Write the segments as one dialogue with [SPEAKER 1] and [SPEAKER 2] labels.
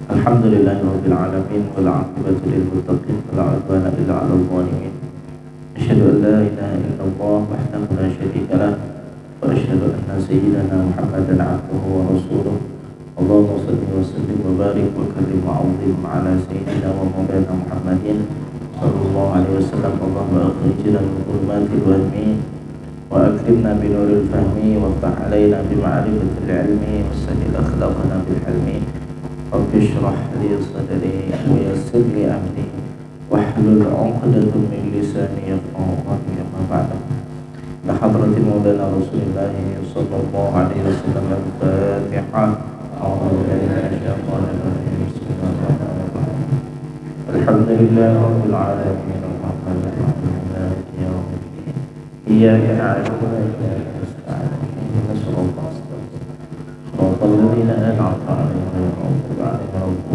[SPEAKER 1] Alhamdulillahirabbil alamin wal 'aqibatu lil muttaqin wala 'udwana illa 'alal zalimin. Asyhadu an la ilaha illallah wahdahu la syarika lah wa asyhadu anna sayyidana Muhammadan 'abduhu wa rasuluh. Allahumma shalli wa sallim wa barik wa karrim wa 'azzim 'ala sayyidina wa maulana Muhammadin sallallahu alaihi wasallam. Allahumma akhrijna min dhulumatil wahmi wa akrimna bi nuril fahmi wa ftah 'alaina bi ma'rifatil 'ilmi wa sahdil akhlaqana bil hilmi. Rabbi shrah li sadri wa yassir li amri wahlul 'uqdatam min lisani yafqahu qawli. Amma ba'du. La hadrati maulana Rasulillah sallallahu alaihi wasallam. Al-Fatihah. A'udzu billahi minasyaitonir rajim. Bismillahirrahmanirrahim. Alhamdulillahi rabbil alamin arrahmanir rahim maliki yaumiddin. Iyyaka na'budu wa iyyaka nasta'in. Ihdinas siratal mustaqim. Shiratal ladzina an'amta 'alaihim ghairil maghdubi 'alaihim waladdallin.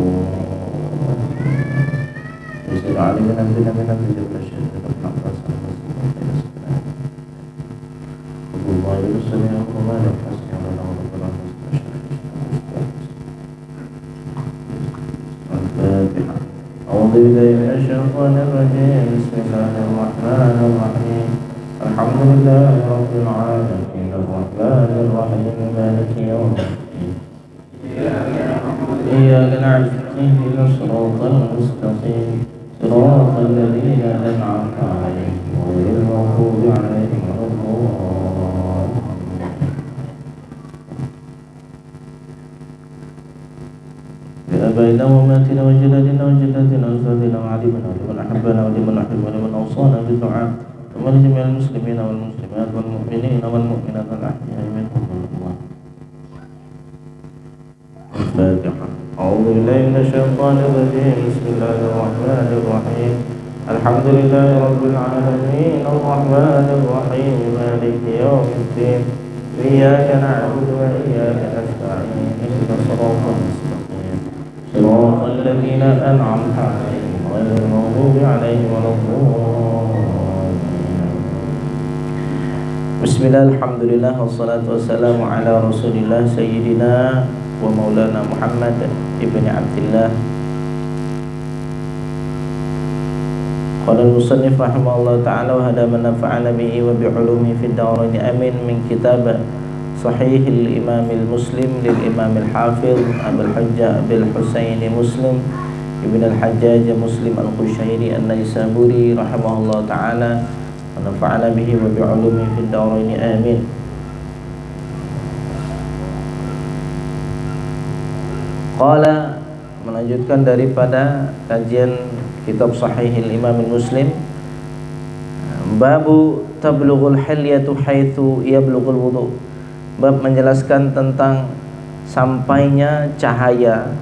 [SPEAKER 1] Bismillahirrahmanirrahim. أعوذ بالله من الشيطان الرجيم. بسم الله الرحمن الرحيم. الحمد لله رب العالمين الرحمن الرحيم مالك يوم الدين. إياك نعبد واهدنا الصراط المستقيم صراط الذين أنعمت عليهم غير المغضوب عليهم ولا الضالين. بآبائنا وأمهاتنا وجداتنا وجداتنا وأجدادنا وعلمنا ولمن أحبنا ولمن أحب ولمن أوصانا بالدعاء ولجميع المسلمين والمسلمات والمؤمنين والمؤمنات الأحياء منهم والأموات. الفاتحة. أعوذ بالله من الشيطان الرجيم. بسم الله الرحمن الرحيم. الحمد لله رب العالمين الرحمن الرحيم مالك يوم الدين. إياك نعبد وإياك نستعين. اهدنا الصراط المستقيم صراط الذين أنعمت عليهم غير المغضوب عليهم ولا الضالين. بسم الله الحمد لله والصلاة والسلام على رسول الله سيدنا ومولانا محمد ابن عبد الله. قال المصنف رحمه الله تعالى وهذا من نفعنا به وبعلومه في الدارين آمين من كتاب صحيح الإمام المسلم للإمام الحافظ أبي الحجة أبي الحسين مسلم ابن الحجاج مسلم القشيري النيسابوري رحمه الله تعالى ونفعنا به وبعلومه في الدارين آمين. Qala, melanjutkan daripada kajian kitab Sahihil Imam Muslim, babu tablughul hilyatu haitsu yablughul wudu. Bab menjelaskan tentang sampainya cahaya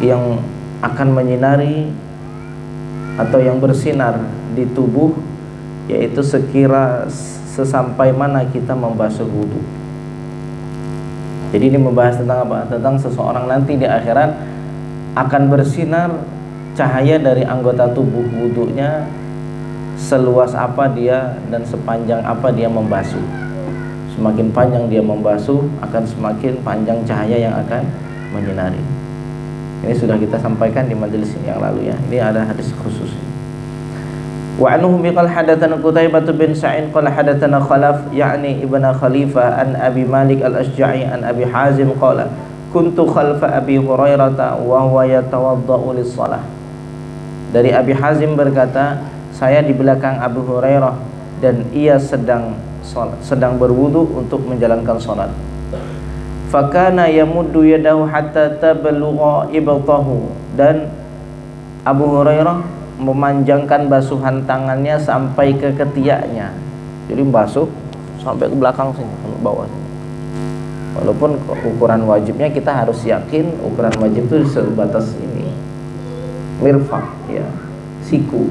[SPEAKER 1] yang akan menyinari atau yang bersinar di tubuh, yaitu sesampai mana kita membasuh wudu. Jadi ini membahas tentang apa? Tentang seseorang nanti di akhirat akan bersinar cahaya dari anggota tubuh wudunya seluas apa dia dan sepanjang apa dia membasuh. Semakin panjang dia membasuh, akan semakin panjang cahaya yang akan menyinari. Ini sudah kita sampaikan di majelis yang lalu ya. Ini ada hadis khusus. Wa anhu biqal hadatsana Qutaibah bin Sa'id qala hadatsana Khalaf ya'ni ibnu Khalifah an Abi Malik al-Ashja'i an Abi Hazim qala kuntu khalfa Abi Hurairah wa huwa yatawaddau lis-shalah. Dari Abi Hazim berkata, saya di belakang Abu Hurairah dan ia sedang berwudu untuk menjalankan salat. Fakana yamuddu yadahu hatta tablugha ibtahu, dan Abu Hurairah memanjangkan basuhan tangannya sampai ke ketiaknya. Jadi basuh sampai ke belakang sini, ke bawah sini. Walaupun ukuran wajibnya kita harus yakin ukuran wajib itu sebatas ini, mirfaq ya, siku.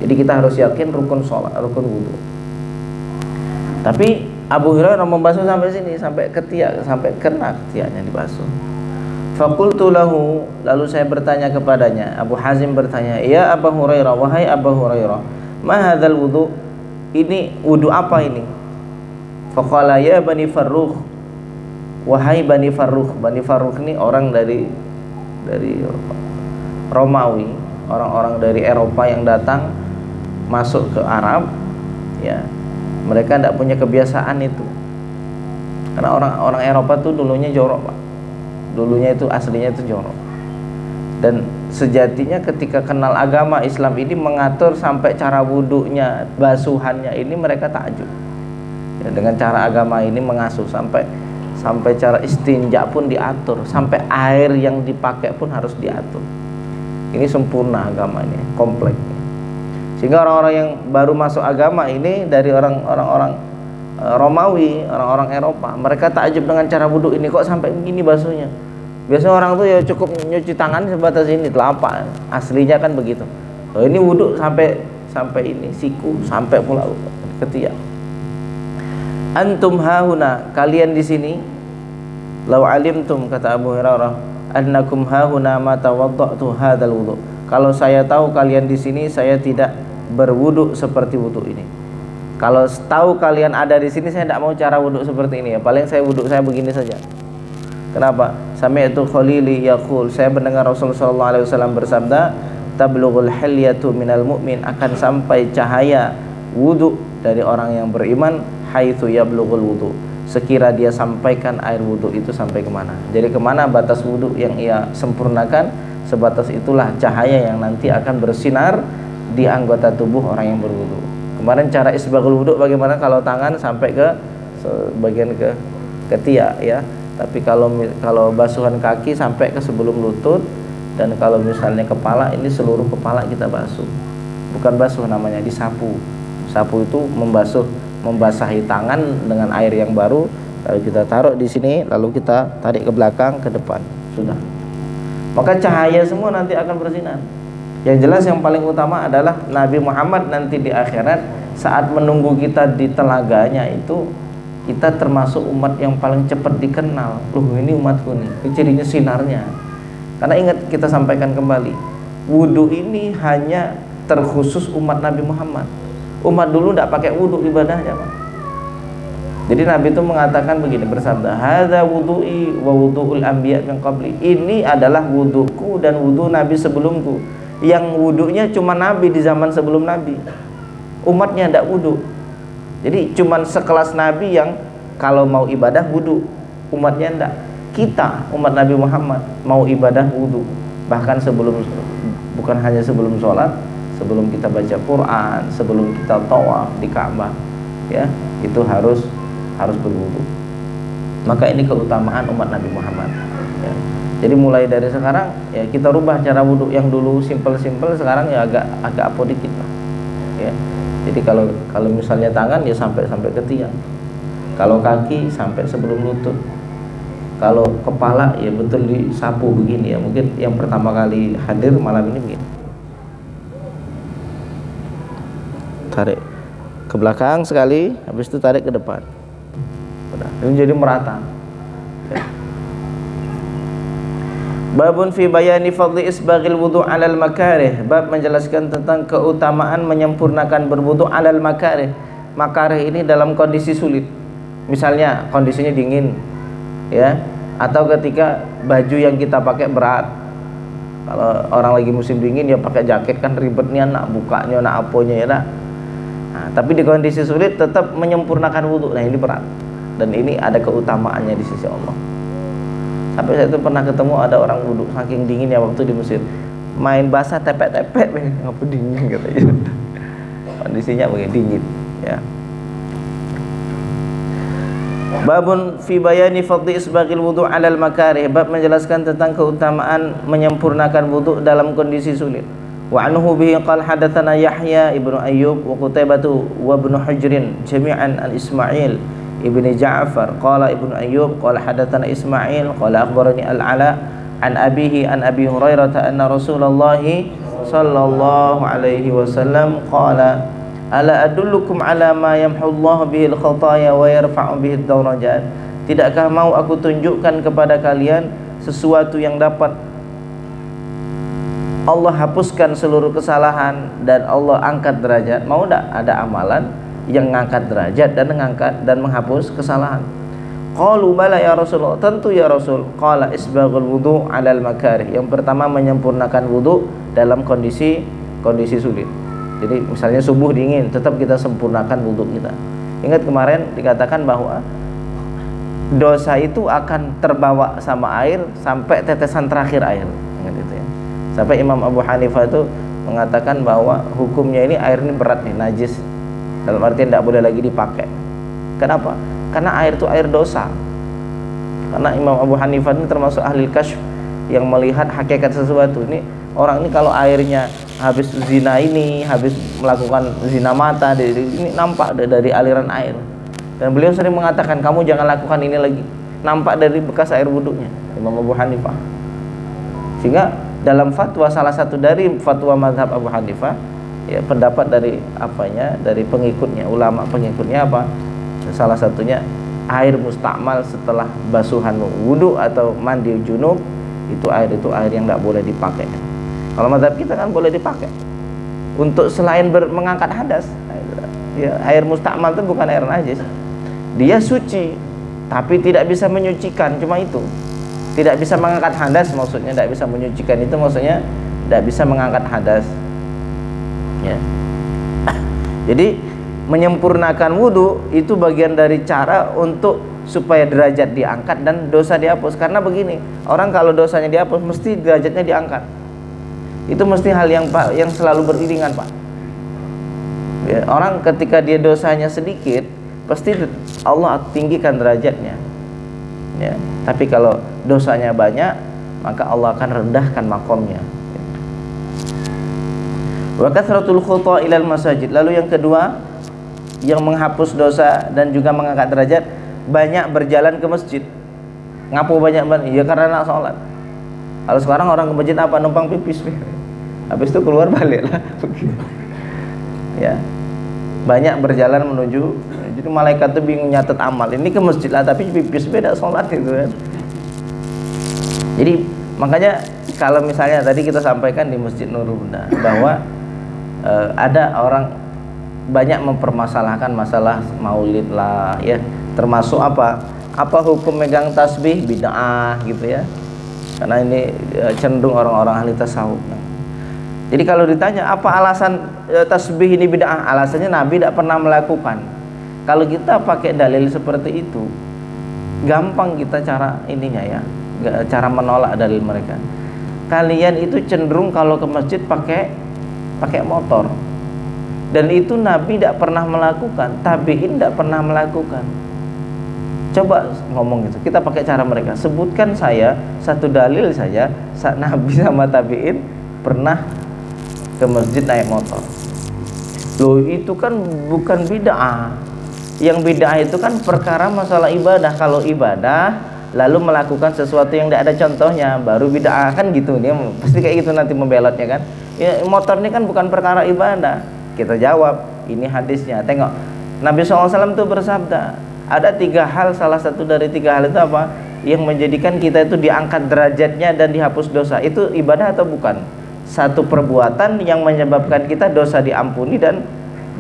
[SPEAKER 1] Jadi kita harus yakin rukun sholat, rukun wudu. Tapi Abu Hurairah membasuh sampai sini, sampai ketiak, sampai kena ketiaknya dibasuh. Faqultu lahu, lalu saya bertanya kepadanya. Abu Hazim bertanya, "Ya Abu Hurairah, wahai Abu Hurairah, ma hadzal wudu? Ini wudu apa ini?" Faqala ya Bani Farrukh, wahai Bani Farrukh. Bani Farrukh ini orang dari Romawi, orang-orang dari Eropa yang datang masuk ke Arab, ya. Mereka tidak punya kebiasaan itu, karena orang-orang Eropa tuh dulunya jorok, Pak. Dulunya itu aslinya itu jorok. Dan sejatinya ketika kenal agama Islam ini mengatur sampai cara wudhunya, basuhannya ini mereka takjub. Ya, dengan cara agama ini mengasuh sampai cara istinja pun diatur, sampai air yang dipakai pun harus diatur. Ini sempurna agama ini, kompleks. Sehingga orang-orang yang baru masuk agama ini dari orang-orang Romawi, orang-orang Eropa, mereka takjub dengan cara wudhu ini, kok sampai begini basuhnya. Biasanya orang tuh ya cukup nyuci tangan sebatas ini, telapak. Aslinya kan begitu. Oh, ini wudhu sampai ini, siku, sampai pula ketiak. Antum hahuna, kalian di sini. Lau alimtum, kata Abu Hurairah, annakum hahuna ma tawadda'tu hadzal wudu. Kalau saya tahu kalian di sini, saya tidak berwudu seperti wudu ini. Kalau tahu kalian ada di sini, saya tidak mau cara wudu seperti ini ya. Paling saya wudu saya begini saja. Kenapa? Sami'tu Khalili yaqul, saya mendengar Rasulullah sallallahu alaihi wasallam bersabda, tablughul hilyatu minal mu'min, akan sampai cahaya wudu dari orang yang beriman, haitsu yablughul wudu, sekira dia sampaikan air wudu itu sampai kemana. Jadi kemana batas wudu yang ia sempurnakan, sebatas itulah cahaya yang nanti akan bersinar di anggota tubuh orang yang berwudu. Kemarin cara isbaghul wudu bagaimana, kalau tangan sampai ke bagian ke ketiak ya. Tapi kalau basuhan kaki sampai ke sebelum lutut, dan kalau misalnya kepala, ini seluruh kepala kita basuh. Bukan basuh namanya, disapu. Sapu itu membasahi tangan dengan air yang baru, lalu kita taruh di sini, lalu kita tarik ke belakang, ke depan. Sudah. Maka cahaya semua nanti akan bersinar. Yang jelas yang paling utama adalah Nabi Muhammad nanti di akhirat saat menunggu kita di telaganya itu, kita termasuk umat yang paling cepat dikenal. Ini umatku nih, ini cirinya sinarnya. Karena ingat, kita sampaikan kembali, wudhu ini hanya terkhusus umat Nabi Muhammad. Umat dulu tidak pakai wudhu ibadahnya, Pak. Jadi Nabi itu mengatakan begini, bersabda, hadza wudhu'i wa wudhu'ul anbiya min qabli. Ini adalah wudhuku dan wudhu Nabi sebelumku. Yang wudhunya cuma Nabi di zaman sebelum Nabi. Umatnya tidak wudhu. Jadi cuma sekelas Nabi yang kalau mau ibadah wudhu, umatnya tidak. Kita umat Nabi Muhammad mau ibadah wudhu. Bahkan sebelum, bukan hanya sebelum sholat, sebelum kita baca Quran, sebelum kita tawaf di Ka'bah, ya, itu harus berwudu. Maka ini keutamaan umat Nabi Muhammad, ya. Jadi mulai dari sekarang ya kita rubah cara wudu yang dulu simpel-simpel, sekarang ya agak apa dikit, ya. Jadi kalau misalnya tangan ya sampai ketiak, kalau kaki sampai sebelum lutut, kalau kepala ya betul disapu begini ya. Mungkin yang pertama kali hadir malam ini begini, tarik ke belakang sekali, habis itu tarik ke depan. Udah, ini jadi merata. Ya. Babun fi bayani fadli isbaghil wudu' 'alal makarih. Bab menjelaskan tentang keutamaan menyempurnakan berwudu' 'alal makarih. Makarih ini dalam kondisi sulit. Misalnya kondisinya dingin, ya, atau ketika baju yang kita pakai berat. Kalau orang lagi musim dingin ya pakai jaket kan ribetnya, nak bukanya, nak aponya ya. Nah, tapi di kondisi sulit tetap menyempurnakan wudu. Nah, ini berat. Dan ini ada keutamaannya di sisi Allah. Sampai saya itu pernah ketemu ada orang wudu saking dinginnya waktu di Mesir, main basah tepek-tepek, ngapa dingin katanya. Kondisinya begini dingin, ya. Babun fi bayani fadli isbaghil wudu' 'alal makarih. Bab menjelaskan tentang keutamaan menyempurnakan wudu dalam kondisi sulit. Wa anhu bihi qala hadatsana Yahya ibnu Ayyub wa Qutaibatu wa ibnu Hujrin jami'an an Ismail ibni Ja'far qala ibnu Ayyub qala hadatsana Ismail qala akhbarani al-Ala an abihi an Abi Hurairah anna Rasulullah sallallahu alaihi wasallam qala ala adullukum ala ma yamhullahu bihil khataya wa yarfa'u bihid darajat. Tidakkah mau aku tunjukkan kepada kalian sesuatu yang dapat Allah hapuskan seluruh kesalahan dan Allah angkat derajat? Mau tidak ada amalan yang mengangkat derajat dan menghapus kesalahan? Qalu bala ya Rasulullah, tentu ya Rasul. Qala isbaghul wudu 'alal makarih. Yang pertama menyempurnakan wudu dalam kondisi sulit. Jadi misalnya subuh dingin, tetap kita sempurnakan wudu kita. Ingat kemarin dikatakan bahwa dosa itu akan terbawa sama air sampai tetesan terakhir air. Ingat itu ya. Sampai Imam Abu Hanifah itu mengatakan bahwa hukumnya ini air ini berat nih, najis. Dalam artian tidak boleh lagi dipakai. Kenapa? Karena air itu air dosa. Karena Imam Abu Hanifah ini termasuk ahli kasyf yang melihat hakikat sesuatu. Ini orang ini kalau airnya habis zina ini, habis melakukan zina mata, ini nampak dari aliran air. Dan beliau sering mengatakan, kamu jangan lakukan ini lagi. Nampak dari bekas air wudhunya Imam Abu Hanifah. Sehingga dalam fatwa, salah satu dari fatwa mazhab Abu Hanifah, ya pendapat dari dari pengikutnya, ulama pengikutnya apa? Salah satunya air mustakmal setelah basuhan wudhu atau mandi junub, itu air yang tidak boleh dipakai. Kalau mazhab kita kan boleh dipakai untuk selain mengangkat hadas. Ya, air mustakmal itu bukan air najis, dia suci tapi tidak bisa menyucikan, cuma itu. Tidak bisa mengangkat hadas, maksudnya tidak bisa menyucikan itu maksudnya tidak bisa mengangkat hadas ya. Jadi menyempurnakan wudhu itu bagian dari cara untuk supaya derajat diangkat dan dosa dihapus. Karena begini, orang kalau dosanya dihapus mesti derajatnya diangkat. Itu mesti hal yang selalu beriringan, Pak ya. Orang ketika dia dosanya sedikit, pasti Allah tinggikan derajatnya ya. Tapi kalau dosanya banyak, maka Allah akan rendahkan makomnya. Wa kathratul khuta ilal masajid. Lalu yang kedua, yang menghapus dosa dan juga mengangkat derajat, banyak berjalan ke masjid. Ngapu banyak banget? Ya karena nak sholat. Kalau sekarang orang ke masjid apa? Numpang pipis, habis itu keluar balik lah. Ya, banyak berjalan menuju. Jadi malaikat itu bingung nyatet amal. Ini ke masjid lah, tapi pipis beda sholat itu kan. Jadi makanya kalau misalnya tadi kita sampaikan di Masjid Nurul Huda bahwa ada orang banyak mempermasalahkan masalah maulid lah ya, termasuk apa hukum megang tasbih, bid'ah gitu ya. Karena ini cenderung orang-orang ahli tasawuf. Jadi kalau ditanya apa alasan tasbih ini bid'ah, alasannya Nabi tidak pernah melakukan. Kalau kita pakai dalil seperti itu, gampang kita cara ininya ya, cara menolak dalil mereka. Kalian itu cenderung kalau ke masjid pakai motor, dan itu Nabi tidak pernah melakukan, tabi'in tidak pernah melakukan. Coba ngomong gitu, kita pakai cara mereka. Sebutkan saya satu dalil saja Nabi sama tabi'in pernah ke masjid naik motor. Loh, itu kan bukan bid'ah. Yang bid'ah itu kan perkara masalah ibadah. Kalau ibadah lalu melakukan sesuatu yang tidak ada contohnya, baru bid'ah kan gitu. Dia pasti kayak gitu nanti membelotnya kan. Ya, motor ini kan bukan perkara ibadah. Kita jawab, ini hadisnya. Tengok, Nabi SAW itu bersabda, ada 3 hal, salah satu dari 3 hal itu apa? Yang menjadikan kita itu diangkat derajatnya dan dihapus dosa. Itu ibadah atau bukan? Satu perbuatan yang menyebabkan kita dosa diampuni dan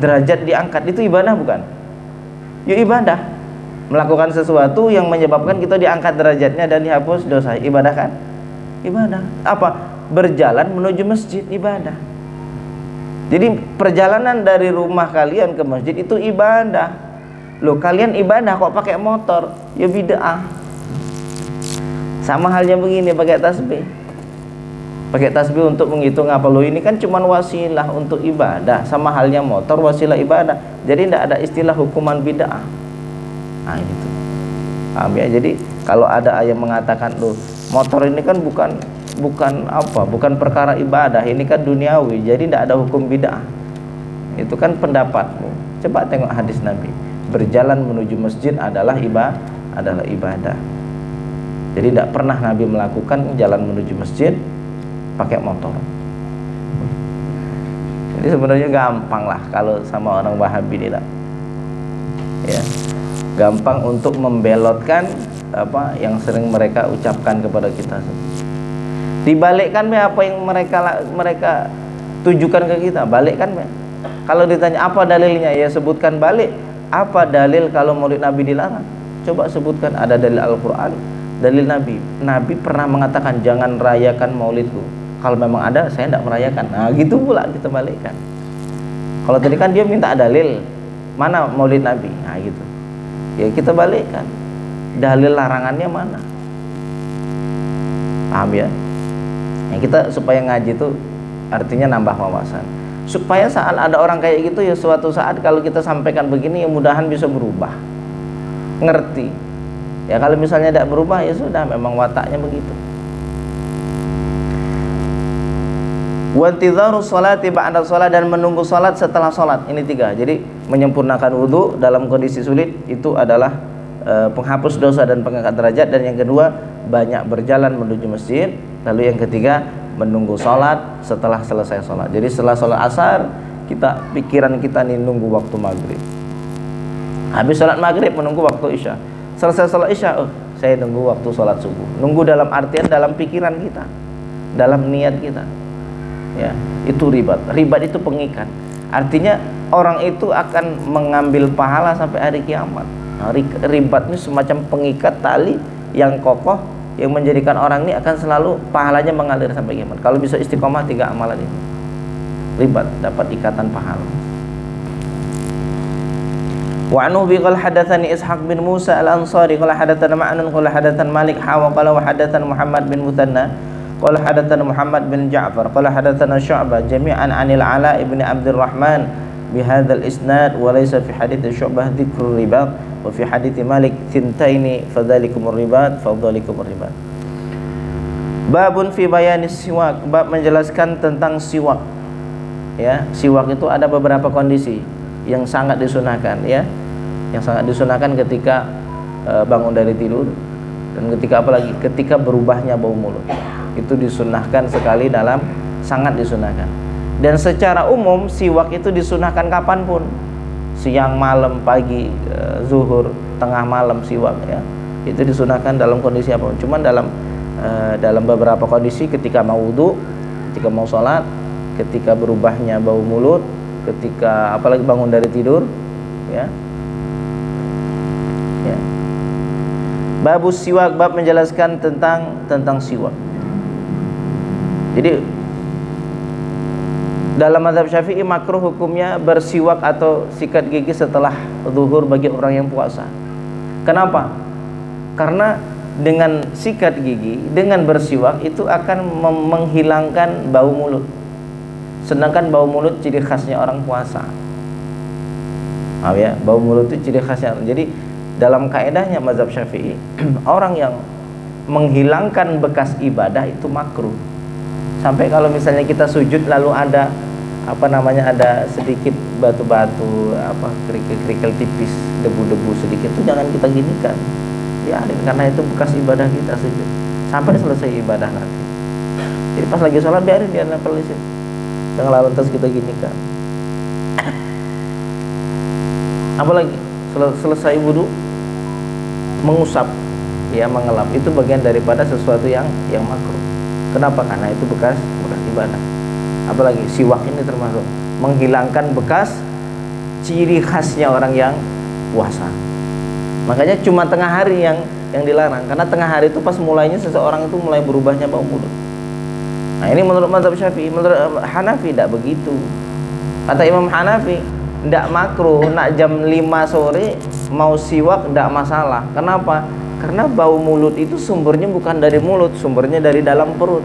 [SPEAKER 1] derajat diangkat. Itu ibadah bukan? Ya ibadah. Melakukan sesuatu yang menyebabkan kita diangkat derajatnya dan dihapus dosa, ibadah kan? Ibadah. Apa? Berjalan menuju masjid, ibadah. Jadi perjalanan dari rumah kalian ke masjid itu ibadah. Loh, kalian ibadah kok pakai motor? Ya bid'ah. Sama halnya begini, pakai tasbih. Pakai tasbih untuk menghitung apa? Loh, ini kan cuma wasilah untuk ibadah. Sama halnya motor, wasilah ibadah. Jadi tidak ada istilah hukuman bid'ah. Nah itu, paham ya? Jadi kalau ada ayat mengatakan, loh motor ini kan bukan perkara ibadah, ini kan duniawi, jadi tidak ada hukum bid'ah. Itu kan pendapatmu. Coba tengok hadis Nabi, berjalan menuju masjid adalah ibadah. Jadi tidak pernah Nabi melakukan jalan menuju masjid pakai motor. Jadi sebenarnya gampang lah kalau sama orang Wahabi ini lah. Ya, gampang untuk membelotkan apa yang sering mereka ucapkan kepada kita. Dibalikkan apa yang mereka tujukan ke kita, balikkan. Kalau ditanya apa dalilnya, ya sebutkan balik. Apa dalil kalau maulid Nabi dilarang? Coba sebutkan ada dalil Al-Quran, dalil Nabi. Nabi pernah mengatakan jangan rayakan maulidku. Kalau memang ada, saya tidak merayakan. Nah gitu pula kita balikkan. Kalau tadi kan dia minta dalil, mana maulid Nabi? Nah gitu. Ya kita balikkan. Dalil larangannya mana? Paham ya? Nah, kita supaya ngaji itu artinya nambah wawasan. Supaya saat ada orang kayak gitu ya suatu saat kalau kita sampaikan begini ya mudahan bisa berubah. Ngerti. Ya kalau misalnya tidak berubah ya sudah, memang wataknya begitu. Wantidharu sholati ba'da sholat, dan menunggu sholat setelah sholat. Ini 3. Jadi menyempurnakan wudhu dalam kondisi sulit itu adalah penghapus dosa dan pengangkat derajat. Dan yang kedua, banyak berjalan menuju masjid. Lalu yang ketiga, menunggu sholat setelah selesai sholat. Jadi setelah sholat asar, pikiran kita nih nunggu waktu maghrib. Habis sholat maghrib menunggu waktu isya. Selesai sholat isya, saya nunggu waktu sholat subuh. Nunggu dalam artian dalam pikiran kita, dalam niat kita. Ya, itu ribat. Ribat itu pengikat. Artinya orang itu akan mengambil pahala sampai hari kiamat. Nah, ribat ini semacam pengikat tali yang kokoh yang menjadikan orang ini akan selalu pahalanya mengalir sampai kiamat. Kalau bisa istiqomah 3 amalan ini, ribat dapat ikatan pahala. Wa anhu bi qala hadatsani Ishaq bin Musa al-Ansari qala hadatsana Ma'nun qala hadatsana Malik hawa qala wa hadatsana Muhammad bin Muthanna qala hadatsana Muhammad bin Ja'far qala hadatsana Syu'bah jami'an 'anil Ala ibn Abdurrahman bihadzal isnad wa laysa fi hadits Syu'bah dzikrul ribat wa fi hadits Malik thintaini fadzalikumur ribat fadzalikumur ribat. Babun fi bayanis siwak, bab menjelaskan tentang siwak. Ya, siwak itu ada beberapa kondisi yang sangat disunahkan, ya. Yang sangat disunahkan ketika bangun dari tidur, dan ketika apalagi ketika berubahnya bau mulut. Itu disunahkan sekali, sangat disunahkan. Dan secara umum siwak itu disunahkan kapanpun, siang, malam, pagi, zuhur, tengah malam siwak, ya. Itu disunahkan dalam kondisi apapun. Cuman dalam beberapa kondisi, ketika mau wudu, ketika mau sholat, ketika berubahnya bau mulut, ketika apalagi bangun dari tidur, ya. Ya. Babus siwak, bab menjelaskan tentang siwak. Jadi dalam mazhab Syafi'i makruh hukumnya bersiwak atau sikat gigi setelah zuhur bagi orang yang puasa. Kenapa? Karena dengan sikat gigi, dengan bersiwak itu akan menghilangkan bau mulut. Sedangkan bau mulut ciri khasnya orang puasa. Ya, bau mulut itu ciri khasnya. Jadi dalam kaedahnya mazhab Syafi'i, orang yang menghilangkan bekas ibadah itu makruh. Sampai kalau misalnya kita sujud lalu ada ada sedikit batu-batu, kerikil-kerikil tipis, debu-debu sedikit, itu jangan kita ginikan. Biarin, karena itu bekas ibadah kita sujud sampai selesai ibadah nanti. Jadi pas lagi sholat biarin dia nempel di situ. Jangan lantas kita ginikan. Apalagi selesai wudu mengusap, ya, mengelap, itu bagian daripada sesuatu yang makruh. Kenapa? Karena itu bekas ibadah. Apalagi siwak ini termasuk menghilangkan bekas ciri khasnya orang yang puasa. Makanya cuma tengah hari yang dilarang, karena tengah hari itu pas mulainya seseorang itu mulai berubahnya bau mulut. Nah ini menurut mazhab Syafi'i. Menurut Hanafi tidak begitu. Kata Imam Hanafi, tidak makruh, nak jam 5 sore mau siwak tidak masalah. Kenapa? Karena bau mulut itu sumbernya bukan dari mulut, sumbernya dari dalam perut.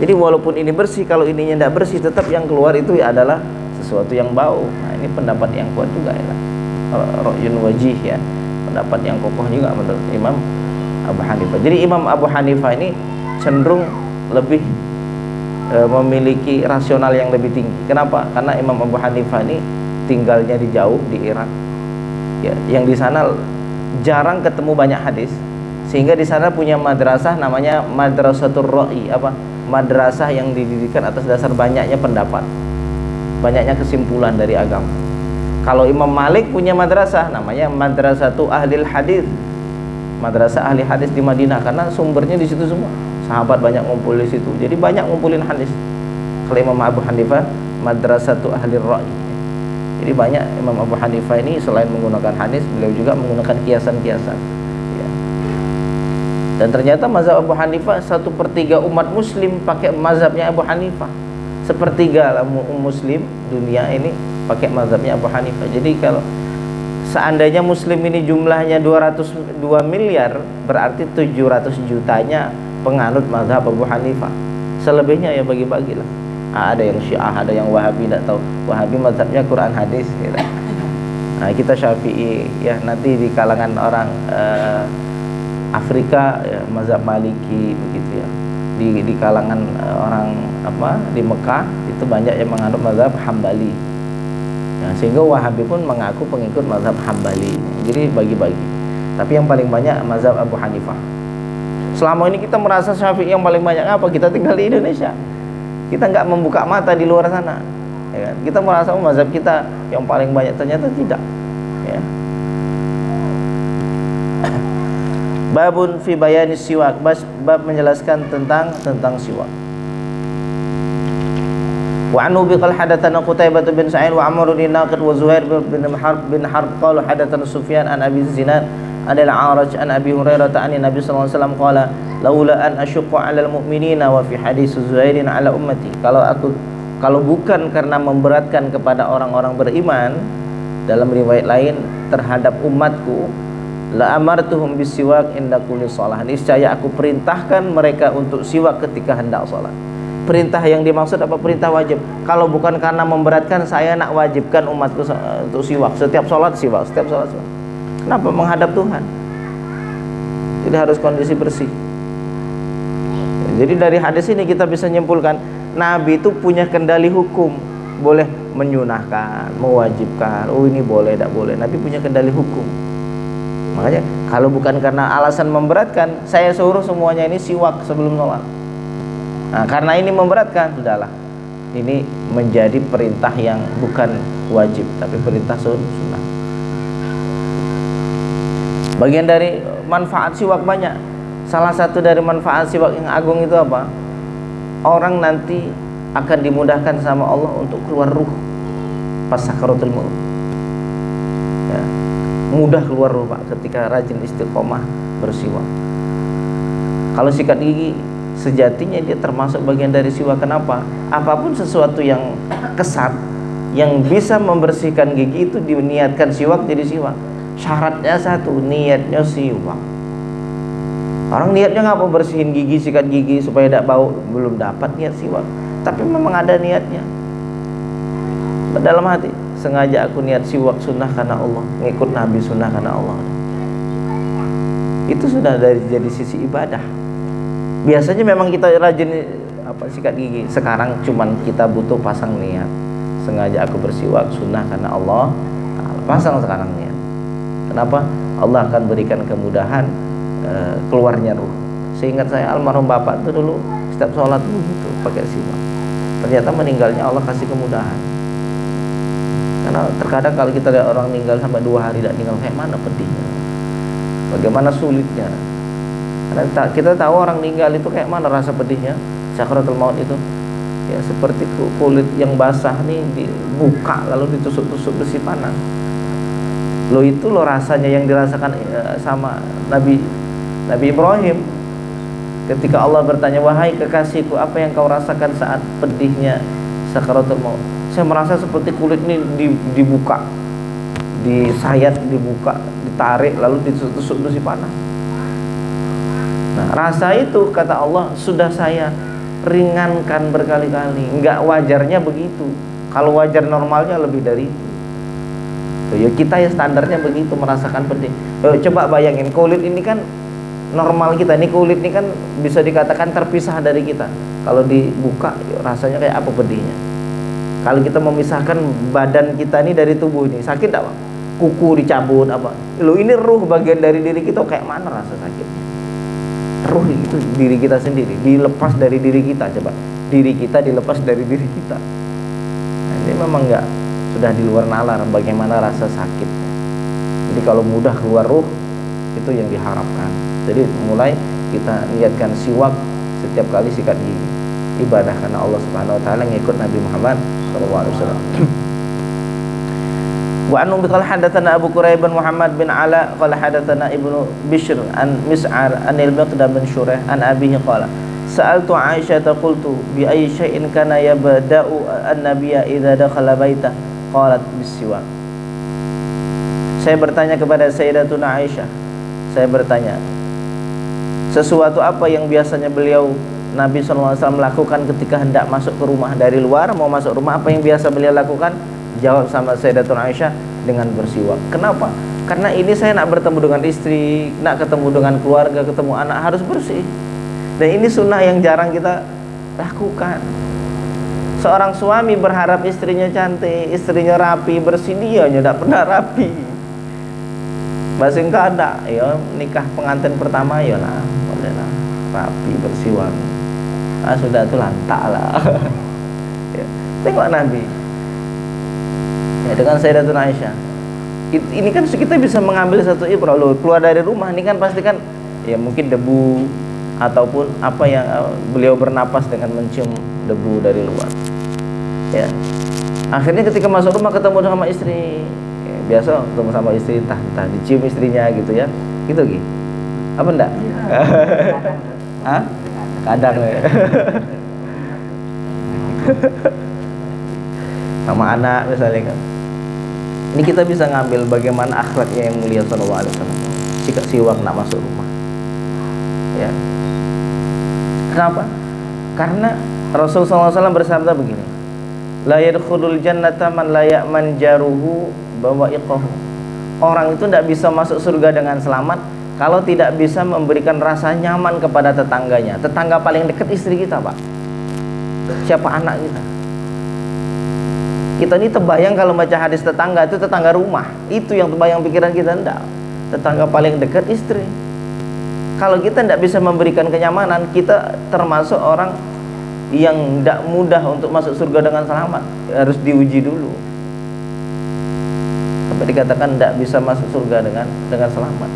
[SPEAKER 1] Jadi walaupun ini bersih, kalau ininya tidak bersih, tetap yang keluar itu adalah sesuatu yang bau. Nah ini pendapat yang kuat juga, ya. Ra'yun wajih, ya, pendapat yang kokoh juga menurut Imam Abu Hanifah. Jadi Imam Abu Hanifah ini cenderung lebih memiliki rasional yang lebih tinggi. Kenapa? Karena Imam Abu Hanifah ini tinggalnya di jauh di Irak, ya, yang di sana jarang ketemu banyak hadis, sehingga di sana punya madrasah namanya Madrasatul Ra'i, madrasah yang didirikan atas dasar banyaknya pendapat, banyaknya kesimpulan dari agama. Kalau Imam Malik punya madrasah namanya Madrasatul Ahlil Hadis, madrasah ahli hadis di Madinah, karena sumbernya di situ semua. Sahabat banyak ngumpul di situ, jadi banyak ngumpulin hadis. Kalau Imam Abu Hanifah Madrasatul Ahlil Ra'i. Jadi banyak Imam Abu Hanifah ini selain menggunakan hadis, beliau juga menggunakan kiasan-kiasan ya. Dan ternyata mazhab Abu Hanifah 1/3 umat muslim pakai mazhabnya Abu Hanifah. 1/3 lah muslim dunia ini pakai mazhabnya Abu Hanifah. Jadi kalau seandainya muslim ini jumlahnya 202 miliar, berarti 700 jutanya penganut mazhab Abu Hanifah. Selebihnya ya bagi-bagilah. Ada yang Syiah, ada yang Wahabi, tidak tahu. Wahabi mazhabnya Quran hadis gitu. Nah, kita Syafi'i ya, nanti di kalangan orang Afrika ya, mazhab Maliki begitu ya. Di kalangan orang apa di Mekah itu banyak yang menganut mazhab Hambali. Nah, sehingga Wahabi pun mengaku pengikut mazhab Hambali. Jadi bagi-bagi. Tapi yang paling banyak mazhab Abu Hanifah. Selama ini kita merasa Syafi'i yang paling banyak, apa? Kita tinggal di Indonesia. Kita nggak membuka mata di luar sana, ya kan? Kita merasa mazhab kita yang paling banyak, ternyata tidak. Ya. Babun fi bayani siwak, bab menjelaskan tentang siwak. Wa anhu bi qal hadatsana Qutaibah bin Sa'id wa Amr bin Naqid wa Zuhair bin Harb qalu hadatsana Sufyan an Abi Zinad an al-A'raj an Abi Hurairah an Nabi sallallahu alaihi wasallam qala laula an asyqa 'alal mu'minina wa fi hadis Zuhairin 'ala ummati. Kalau bukan karena memberatkan kepada orang-orang beriman, dalam riwayat lain terhadap umatku, la amartuhum bisiwak inda kulli shalah. Niscaya aku perintahkan mereka untuk siwak ketika hendak salat. Perintah yang dimaksud apa? Perintah wajib. Kalau bukan karena memberatkan, saya nak wajibkan umatku untuk siwak. Setiap salat siwak, setiap salat siwak. Kenapa? Menghadap Tuhan. Jadi harus kondisi bersih. Jadi dari hadis ini kita bisa menyimpulkan Nabi itu punya kendali hukum, boleh menyunahkan, mewajibkan. Oh ini boleh, tidak boleh. Nabi punya kendali hukum. Makanya kalau bukan karena alasan memberatkan, saya suruh semuanya ini siwak sebelum sholat. Nah, karena ini memberatkan, sudahlah. Ini menjadi perintah yang bukan wajib, tapi perintah sunnah. Bagian dari manfaat siwak banyak. Salah satu dari manfaat siwak yang agung itu apa? Orang nanti akan dimudahkan sama Allah untuk keluar ruh pas sakaratul maut. Ya, mudah keluar ruh Pak ketika rajin istiqomah bersiwak. Kalau sikat gigi sejatinya dia termasuk bagian dari siwak. Kenapa? Apapun sesuatu yang kesat yang bisa membersihkan gigi itu diniatkan siwak, jadi siwak. Syaratnya satu, niatnya siwak. Orang niatnya ngapa bersihin gigi, sikat gigi supaya tidak bau, belum dapat niat siwak. Tapi memang ada niatnya dalam hati, sengaja aku niat siwak sunnah karena Allah, ngikut Nabi sunnah karena Allah. Itu sudah dari jadi sisi ibadah. Biasanya memang kita rajin sikat gigi. Sekarang cuman kita butuh pasang niat, sengaja aku bersiwak sunnah karena Allah. Pasang sekarang niat. Kenapa? Allah akan berikan kemudahan keluarnya ruh. Seingat saya almarhum bapak itu dulu setiap sholat begitu pakai siwak. Ternyata meninggalnya Allah kasih kemudahan. Karena terkadang kalau kita lihat orang meninggal sampai 2 hari tidak meninggal, kayak mana pedihnya, bagaimana sulitnya. Karena kita tahu orang meninggal itu kayak mana rasa pedihnya, sakaratul maut itu ya seperti kulit yang basah nih dibuka lalu ditusuk-tusuk besi panas. Lo itu lo rasanya yang dirasakan sama Nabi Ibrahim ketika Allah bertanya, wahai kekasihku, apa yang kau rasakan saat pedihnya sakaratul maut? Saya merasa seperti kulit ini dibuka, disayat, dibuka, ditarik, lalu ditusuk besi panas. Nah, rasa itu kata Allah sudah saya ringankan berkali-kali. Enggak wajarnya begitu. Kalau wajar normalnya lebih dari itu. Ya kita ya standarnya begitu, merasakan pedih. Coba bayangin, kulit ini kan normal kita, ini kulit ini kan bisa dikatakan terpisah dari kita. Kalau dibuka rasanya kayak apa pedihnya. Kalau kita memisahkan badan kita ini dari tubuh ini, sakit tak Pak? Kuku dicabut apa? Loh ini ruh bagian dari diri kita, kayak mana rasa sakitnya? Ruh itu diri kita sendiri, dilepas dari diri kita. Coba diri kita dilepas dari diri kita. Nah, ini memang enggak, sudah di luar nalar bagaimana rasa sakitnya. Jadi kalau mudah keluar ruh, itu yang diharapkan. Jadi mulai kita niatkan siwak setiap kali sikat gigi, ibadah karena Allah Subhanahu wa taala, ngikut Nabi Muhammad SAW. Wa anhu qala hadatsana Abu Quraib bin Muhammad bin Ala qala hadatsana Ibnu Bishr an Mis'ar an al-Miqdam bin Shurah an abihi qala sa'altu Aisyah qultu bi ayyi syai'in kana yabda'u an-nabiyya idza dakhala baitah qalat bis-siwak. Saya bertanya kepada Sayyidatuna Aisyah, saya bertanya, sesuatu apa yang biasanya beliau Nabi SAW melakukan ketika hendak masuk ke rumah dari luar, mau masuk rumah, apa yang biasa beliau lakukan? Jawab sama Sayyidatuna Aisyah, dengan bersiwak. Kenapa? Karena ini saya nak bertemu dengan istri, nak ketemu dengan keluarga, ketemu anak, harus bersih. Dan ini sunnah yang jarang kita lakukan. Seorang suami berharap istrinya cantik, istrinya rapi, bersih, dia tidak pernah rapi. Masih enggak ada, ya nikah pengantin pertama, ya lah, boleh lah, rapi, bersiwak. Ah, sudah itu lantak lah. Ya. Tengok Nabi. Ya, dengan Sayyidatuna Aisyah. Ini kan kita bisa mengambil satu ibrah loh. Keluar dari rumah ini kan pasti kan ya mungkin debu ataupun apa yang beliau bernapas dengan mencium debu dari luar. Ya. Akhirnya ketika masuk rumah ketemu sama istri, ya, biasa ketemu sama istri entah dicium istrinya gitu ya. Gitu gitu. Apa enggak? Hah? Kadang ya. Sama anak misalnya kan. Ini kita bisa ngambil bagaimana akhlaknya yang mulia sallallahu alaihi wasallam. Sikat siwak nak masuk rumah. Ya. Kenapa? Karena Rasulullah SAW bersabda begini, la yadkhulul jannata man la ya'man jaruhu bawa'iqahu. Orang itu tidak bisa masuk surga dengan selamat kalau tidak bisa memberikan rasa nyaman kepada tetangganya. Tetangga paling dekat istri kita, Pak. Siapa anak kita? Kita ini terbayang kalau baca hadis tetangga itu tetangga rumah. Itu yang terbayang pikiran kita, enggak. Tetangga paling dekat istri. Kalau kita tidak bisa memberikan kenyamanan, kita termasuk orang yang tidak mudah untuk masuk surga dengan selamat. Harus diuji dulu. Sampai dikatakan tidak bisa masuk surga dengan selamat.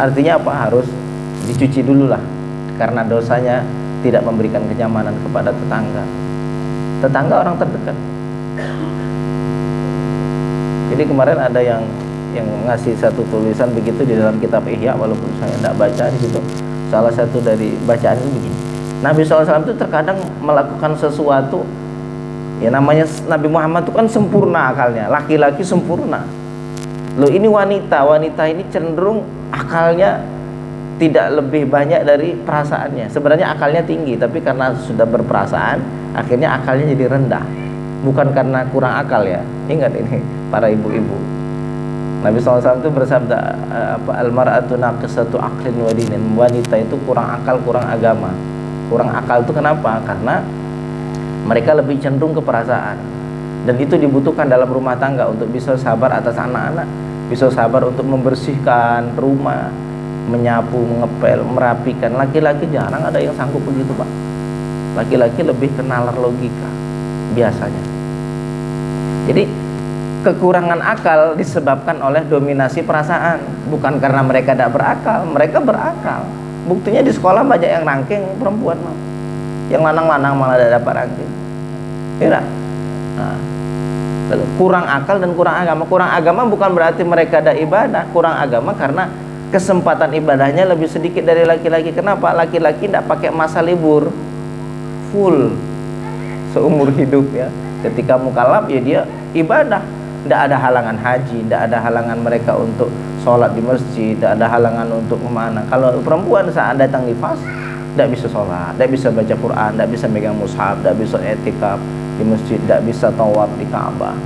[SPEAKER 1] Artinya apa? Harus dicuci dulu lah, karena dosanya tidak memberikan kenyamanan kepada tetangga. Tetangga orang terdekat. Jadi kemarin ada yang ngasih satu tulisan begitu di dalam kitab Ihya, walaupun saya tidak baca di situ. Salah satu dari bacaan itu begini, Nabi SAW itu terkadang melakukan sesuatu, ya namanya Nabi Muhammad itu kan sempurna akalnya, laki-laki sempurna. Loh ini wanita ini cenderung akalnya tidak lebih banyak dari perasaannya. Sebenarnya akalnya tinggi, tapi karena sudah berperasaan, akhirnya akalnya jadi rendah. Bukan karena kurang akal ya. Ingat ini para ibu-ibu. Nabi SAW itu bersabda, al-mar'atu naqisatu aqlin wa dinin. Wanita itu kurang akal, kurang agama. Kurang akal itu kenapa? Karena mereka lebih cenderung ke perasaan. Dan itu dibutuhkan dalam rumah tangga untuk bisa sabar atas anak-anak, bisa sabar untuk membersihkan rumah, menyapu, mengepel, merapikan. Laki-laki jarang ada yang sanggup begitu, Pak. Laki-laki lebih kenalar logika biasanya. Jadi kekurangan akal disebabkan oleh dominasi perasaan, bukan karena mereka tidak berakal. Mereka berakal. Buktinya di sekolah banyak yang ranking perempuan, yang lanang-lanang malah tidak dapat ranking. Iya. Nah, kurang akal dan kurang agama. Kurang agama bukan berarti mereka ada ibadah. Kurang agama karena kesempatan ibadahnya lebih sedikit dari laki-laki. Kenapa? Laki-laki tidak pakai masa libur full seumur hidup ya. Ketika mukallaf ya dia ibadah. Tidak ada halangan haji, tidak ada halangan mereka untuk sholat di masjid, tidak ada halangan untuk kemana. Kalau perempuan saat datang nifas, tidak bisa sholat, tidak bisa baca Quran, tidak bisa megang mushaf, tidak bisa etikaf di masjid, tidak bisa tawaf di Ka'bah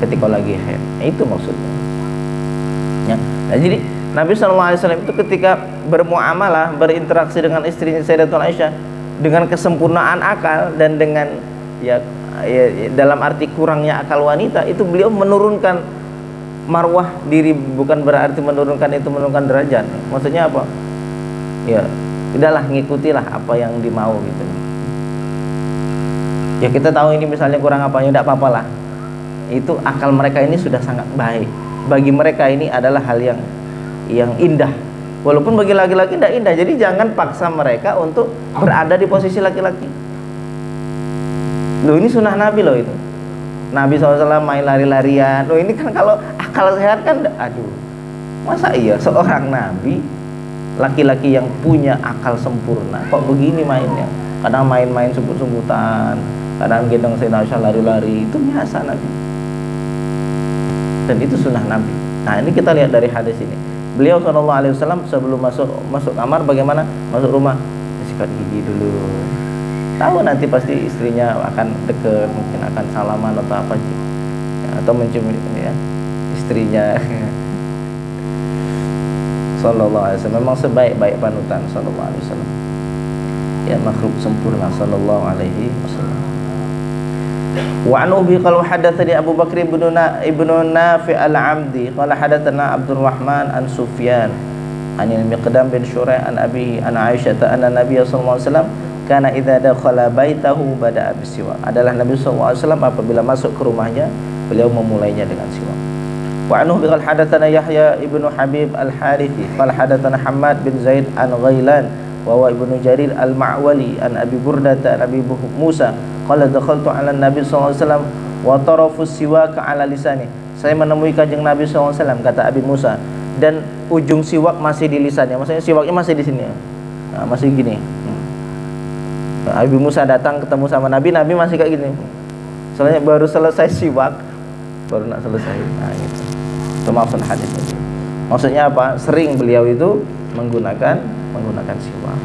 [SPEAKER 1] ketika lagi haid. Itu maksudnya ya. Nah, jadi Nabi SAW itu ketika bermuamalah, berinteraksi dengan istrinya Sayyidatuna Aisyah dengan kesempurnaan akal dan dengan ya dalam arti kurangnya akal wanita, itu beliau menurunkan marwah diri, bukan berarti menurunkan derajat. Maksudnya apa? Ya, tidaklah ngikutilah apa yang dimau gitu. Ya kita tahu ini misalnya kurang apa, ya tidak apa-apalah. Itu akal mereka ini sudah sangat baik. Bagi mereka ini adalah hal yang indah. Walaupun bagi laki-laki tidak indah. Jadi jangan paksa mereka untuk berada di posisi laki-laki. Loh ini sunnah Nabi loh itu. Nabi SAW main lari-larian. Loh, ini kan kalau akal sehat kan, aduh, masa iya seorang Nabi laki-laki yang punya akal sempurna kok begini mainnya? Kadang main-main sebut-sebutan, kadang gendong Sayyidina Aisyah lari-lari, itu biasa Nabi. Dan itu sunnah Nabi. Nah, ini kita lihat dari hadis ini. Beliau SAW sebelum masuk kamar bagaimana? Masuk rumah, sikat gigi dulu. Tahu nanti pasti istrinya akan deket, mungkin akan salaman atau apa ya, atau mencium ya istrinya. Sallallahu alaihi wasallam memang sebaik-baik panutan sallallahu alaihi wasallam. Ya, makhluk sempurna sallallahu alaihi wasallam. Wa an Ubi qala hadatsani Abu Bakr ibnu Nafi' al-Amdi qala hadatsana Abdurrahman an Sufyan an al-Miqdam bin Shuraih an Abi an Aisyah anna Nabiy sallallahu alaihi wasallam kana idza dakhala baitahu bada'a bisiwak. Adalah Nabi sallallahu alaihi wasallam apabila masuk ke rumahnya beliau memulainya dengan siwak. Wa anhu biqal hadatsana Yahya ibnu Habib al-Harithi qala hadatsana Hammad bin Zaid an Ghailan wa huwa ibnu Jarir al-Ma'wali an Abi Burdah an Abi Musa qala dakhaltu 'ala Nabi sallallahu alaihi wasallam wa tarafu siwak 'ala lisani. Saya menemui Kanjeng Nabi sallallahu alaihi wasallam, kata Abi Musa, dan ujung siwak masih di lisannya. Maksudnya siwaknya masih di sini. Nah, masih gini. Abi Musa datang ketemu sama Nabi, Nabi masih kayak gini. Soalnya baru selesai siwak, baru nak selesai. Nah, gitu. Itu maksud hadis ini. Maksudnya apa? Sering beliau itu menggunakan siwak.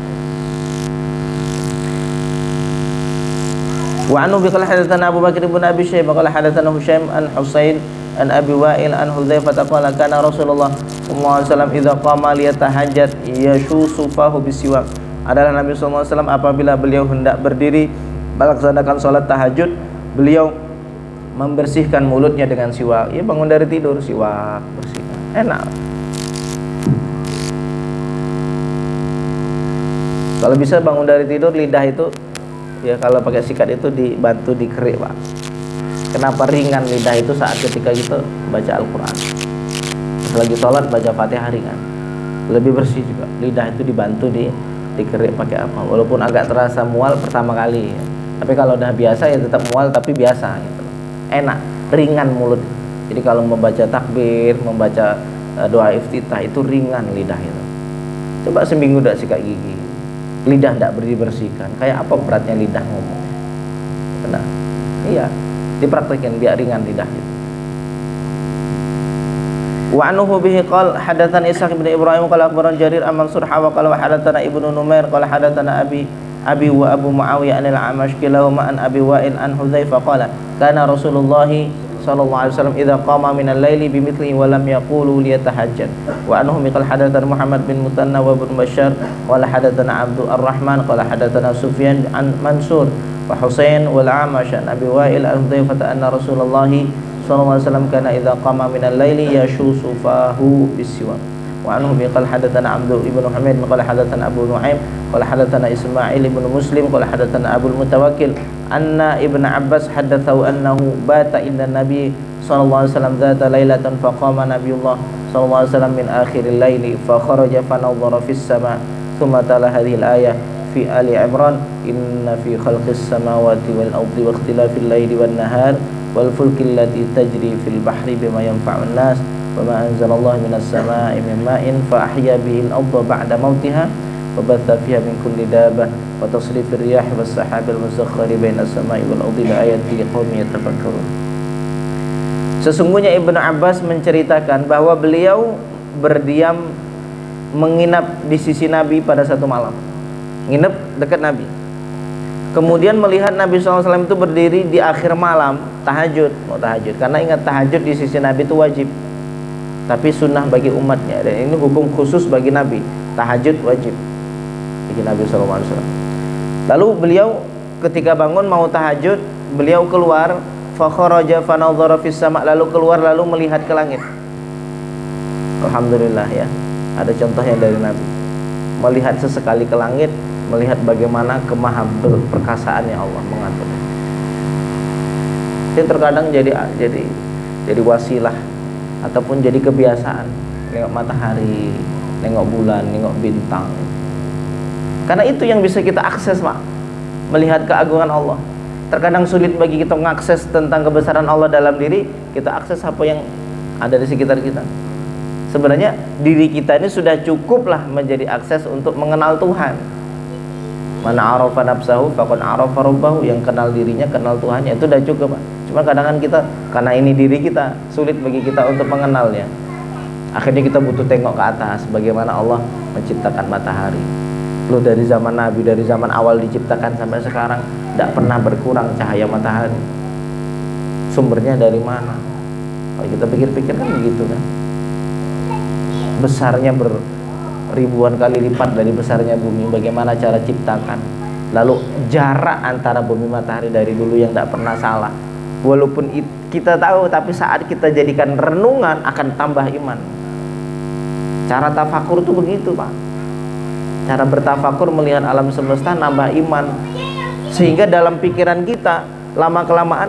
[SPEAKER 1] Wa anhu biqala hadatsana Abu Bakr bin Abi Syaibah qala hadatsana Husaim an Husain an Abi Wa'il an Hudzaifah qala kana Rasulullah sallallahu alaihi wasallam idza qama liyatahajjad yashusu fahu bisiwak. Adalah Nabi sallallahu alaihi wasallam apabila beliau hendak berdiri melaksanakan salat tahajud, beliau membersihkan mulutnya dengan siwak. Ya, bangun dari tidur siwak, bersihkan. Enak. Kalau bisa bangun dari tidur, lidah itu ya kalau pakai sikat itu dibantu dikerik, Pak. Kenapa ringan lidah itu saat ketika kita baca Al-Qur'an? Lagi sholat baca Fatihah ringan. Lebih bersih juga. Lidah itu dibantu dikerik pakai apa? Walaupun agak terasa mual pertama kali ya. Tapi kalau udah biasa ya tetap mual tapi biasa gitu. Enak, ringan mulut. Jadi kalau membaca takbir, membaca doa iftitah itu ringan lidah itu. Coba seminggu udah sikat gigi, lidah tidak dibersihkan, kayak apa beratnya lidah ngomong. Benar, iya, dipraktekin biar ringan lidah itu. Wa anhu bihi qala hadatsana Ishaq bin Ibrahim qala akhbarana Jarir an Mansur hawa qala hadatsana Ibnu Numair qala hadatsana Abi wa Abu Muawiyah anil Amash kilahuma an Abi Wa'il an Hudzaifah qala kana Rasulullah sallallahu alaihi wasallam idza qama min al-laili bimithlihi wa lam yaqulu liyatahajjad. Wa anhu qala hadatsana Muhammad bin Mutanna wa Ibn Bashar qala hadatsana Abdul Ar-Rahman qala hadatsana Sufyan an Mansur wa Husain wal Amash an Abi Wa'il an Hudzaifah anna Rasulullah sallallahu alaihi wasallam kana idza qama min al-laili yashusu fahu bisiwak. Wa anhu qala hadatsana Abdul ibnu Hamid qala hadatsana Abu Nu'aim qala hadatsana Ismail ibnu Muslim qala hadatsana Abu Mutawakkil anna Ibnu Abbas hadatsahu annahu bata inda Nabi sallallahu alaihi wasallam dzata lailatan faqama Nabiullah sallallahu alaihi wasallam min akhiril laili fa kharaja fa nadhara fis sama' thumma tala hadhihi al-ayah fi Ali Imran inna fi khalqis samawati wal ardi wa ikhtilafil laili wan nahar wal fulki allati tajri fil bahri bima yanfa'un nas wa ma anzalallahu minas sama'i min ma'in fa ahya bihi al-ardha ba'da mautiha wa batha fiha min kulli dabbah wa tasrifir riyah was sahabil musakhkhari bainas sama'i wal ardi la ayatin liqaumin yatafakkarun. Sesungguhnya Ibnu Abbas menceritakan bahwa beliau berdiam menginap di sisi Nabi pada satu malam. Nginep dekat Nabi. Kemudian melihat Nabi SAW itu berdiri di akhir malam tahajud, mau tahajud. Karena ingat tahajud di sisi Nabi itu wajib, tapi sunnah bagi umatnya. Dan ini hukum khusus bagi Nabi. Tahajud wajib bagi Nabi SAW. Lalu beliau ketika bangun mau tahajud, beliau keluar, fa kharaja fa nadhara fis sama', lalu keluar lalu melihat ke langit. Alhamdulillah ya. Ada contohnya dari Nabi. Melihat sesekali ke langit, melihat bagaimana kemahaperkasaannya Allah mengatur. Itu terkadang jadi wasilah ataupun jadi kebiasaan. Nengok matahari, nengok bulan, nengok bintang. Karena itu yang bisa kita akses, Pak. Melihat keagungan Allah. Terkadang sulit bagi kita mengakses tentang kebesaran Allah dalam diri, kita akses apa yang ada di sekitar kita. Sebenarnya diri kita ini sudah cukuplah menjadi akses untuk mengenal Tuhan. Man arafa nafsahu faqad arafa rabbahu, yang kenal dirinya kenal Tuhannya, itu sudah cukup, Pak. Cuma kadang-kadang kita, karena ini diri kita, sulit bagi kita untuk mengenalnya. Akhirnya kita butuh tengok ke atas, bagaimana Allah menciptakan matahari. Lu dari zaman Nabi, dari zaman awal diciptakan sampai sekarang tidak pernah berkurang cahaya matahari. Sumbernya dari mana? Kalau kita pikir-pikir kan begitu kan. Besarnya ribuan kali lipat dari besarnya bumi. Bagaimana cara ciptakan? Lalu jarak antara bumi matahari dari dulu yang tidak pernah salah. Walaupun kita tahu, tapi saat kita jadikan renungan akan tambah iman. Cara tafakur itu begitu, Pak. Cara bertafakur melihat alam semesta nambah iman. Sehingga dalam pikiran kita lama-kelamaan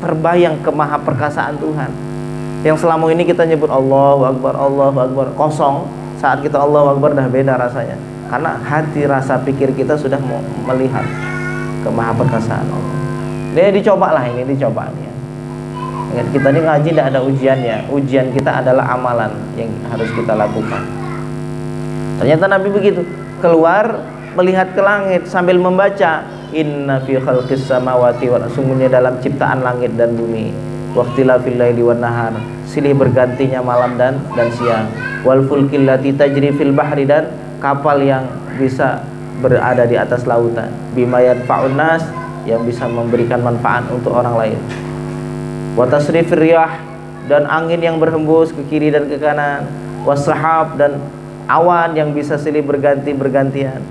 [SPEAKER 1] terbayang kemahaperkasaan Tuhan. Yang selama ini kita nyebut Allahu Akbar, Allahu Akbar, kosong. Saat kita Allahu Akbar dah beda rasanya. Karena hati rasa pikir kita sudah melihat kemahaperkasaan Allah. Ini dicobalah, ini dicoba ya. Kita ini ngaji tidak ada ujiannya. Ujian kita adalah amalan yang harus kita lakukan. Ternyata Nabi begitu, keluar melihat ke langit sambil membaca inna fi khalqis samawati wal ardi, sungguhnya dalam ciptaan langit dan bumi, waqtilafil laili wan nahar, silih bergantinya malam dan siang, wal fulkil lati tajri fil bahri, dan kapal yang bisa berada di atas lautan, bima yanfa'un nas, yang bisa memberikan manfaat untuk orang lain, wa tasrifir riyah, dan angin yang berhembus ke kiri dan ke kanan, wasahab, dan awan yang bisa silih bergantian,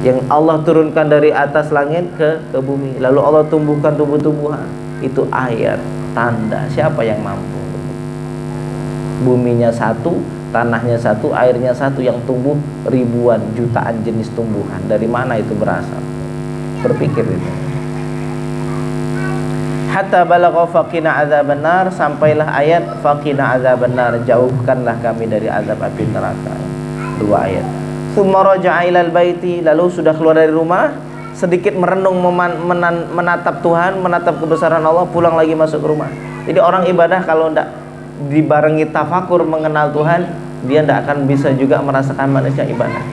[SPEAKER 1] yang Allah turunkan dari atas langit ke bumi, lalu Allah tumbuhkan tumbuh-tumbuhan. Itu ayat tanda siapa yang mampu. Buminya satu, tanahnya satu, airnya satu, yang tumbuh ribuan jutaan jenis tumbuhan. Dari mana itu berasal? Berpikir itu. Hatta balagha faqina azaban nar, sampailah ayat faqina azaban nar, jauhkanlah kami dari azab api neraka. Dua ayat. Tsumma raja'a ilal baiti, lalu sudah keluar dari rumah, sedikit merenung menatap Tuhan, menatap kebesaran Allah, pulang lagi masuk ke rumah. Jadi orang ibadah kalau tidak dibarengi tafakur mengenal Tuhan, dia tidak akan bisa juga merasakan manusia ibadah.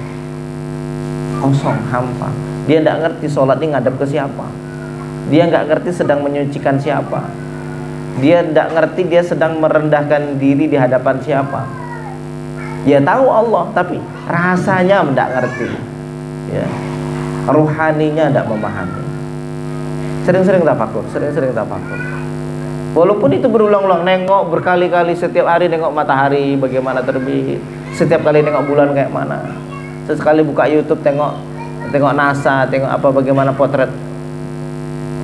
[SPEAKER 1] Kosong, hampa. Dia tidak ngerti sholat ini ngadep ke siapa. Dia nggak ngerti sedang menyucikan siapa. Dia tidak ngerti dia sedang merendahkan diri di hadapan siapa. Dia tahu Allah, tapi rasanya tidak ngerti. Ya. Ruhaninya tidak memahami. Sering-sering tafakur, sering-sering tafakur. Walaupun itu berulang-ulang, nengok berkali-kali, setiap hari nengok matahari bagaimana terbit, setiap kali nengok bulan kayak mana, sesekali buka YouTube tengok NASA, tengok apa, bagaimana potret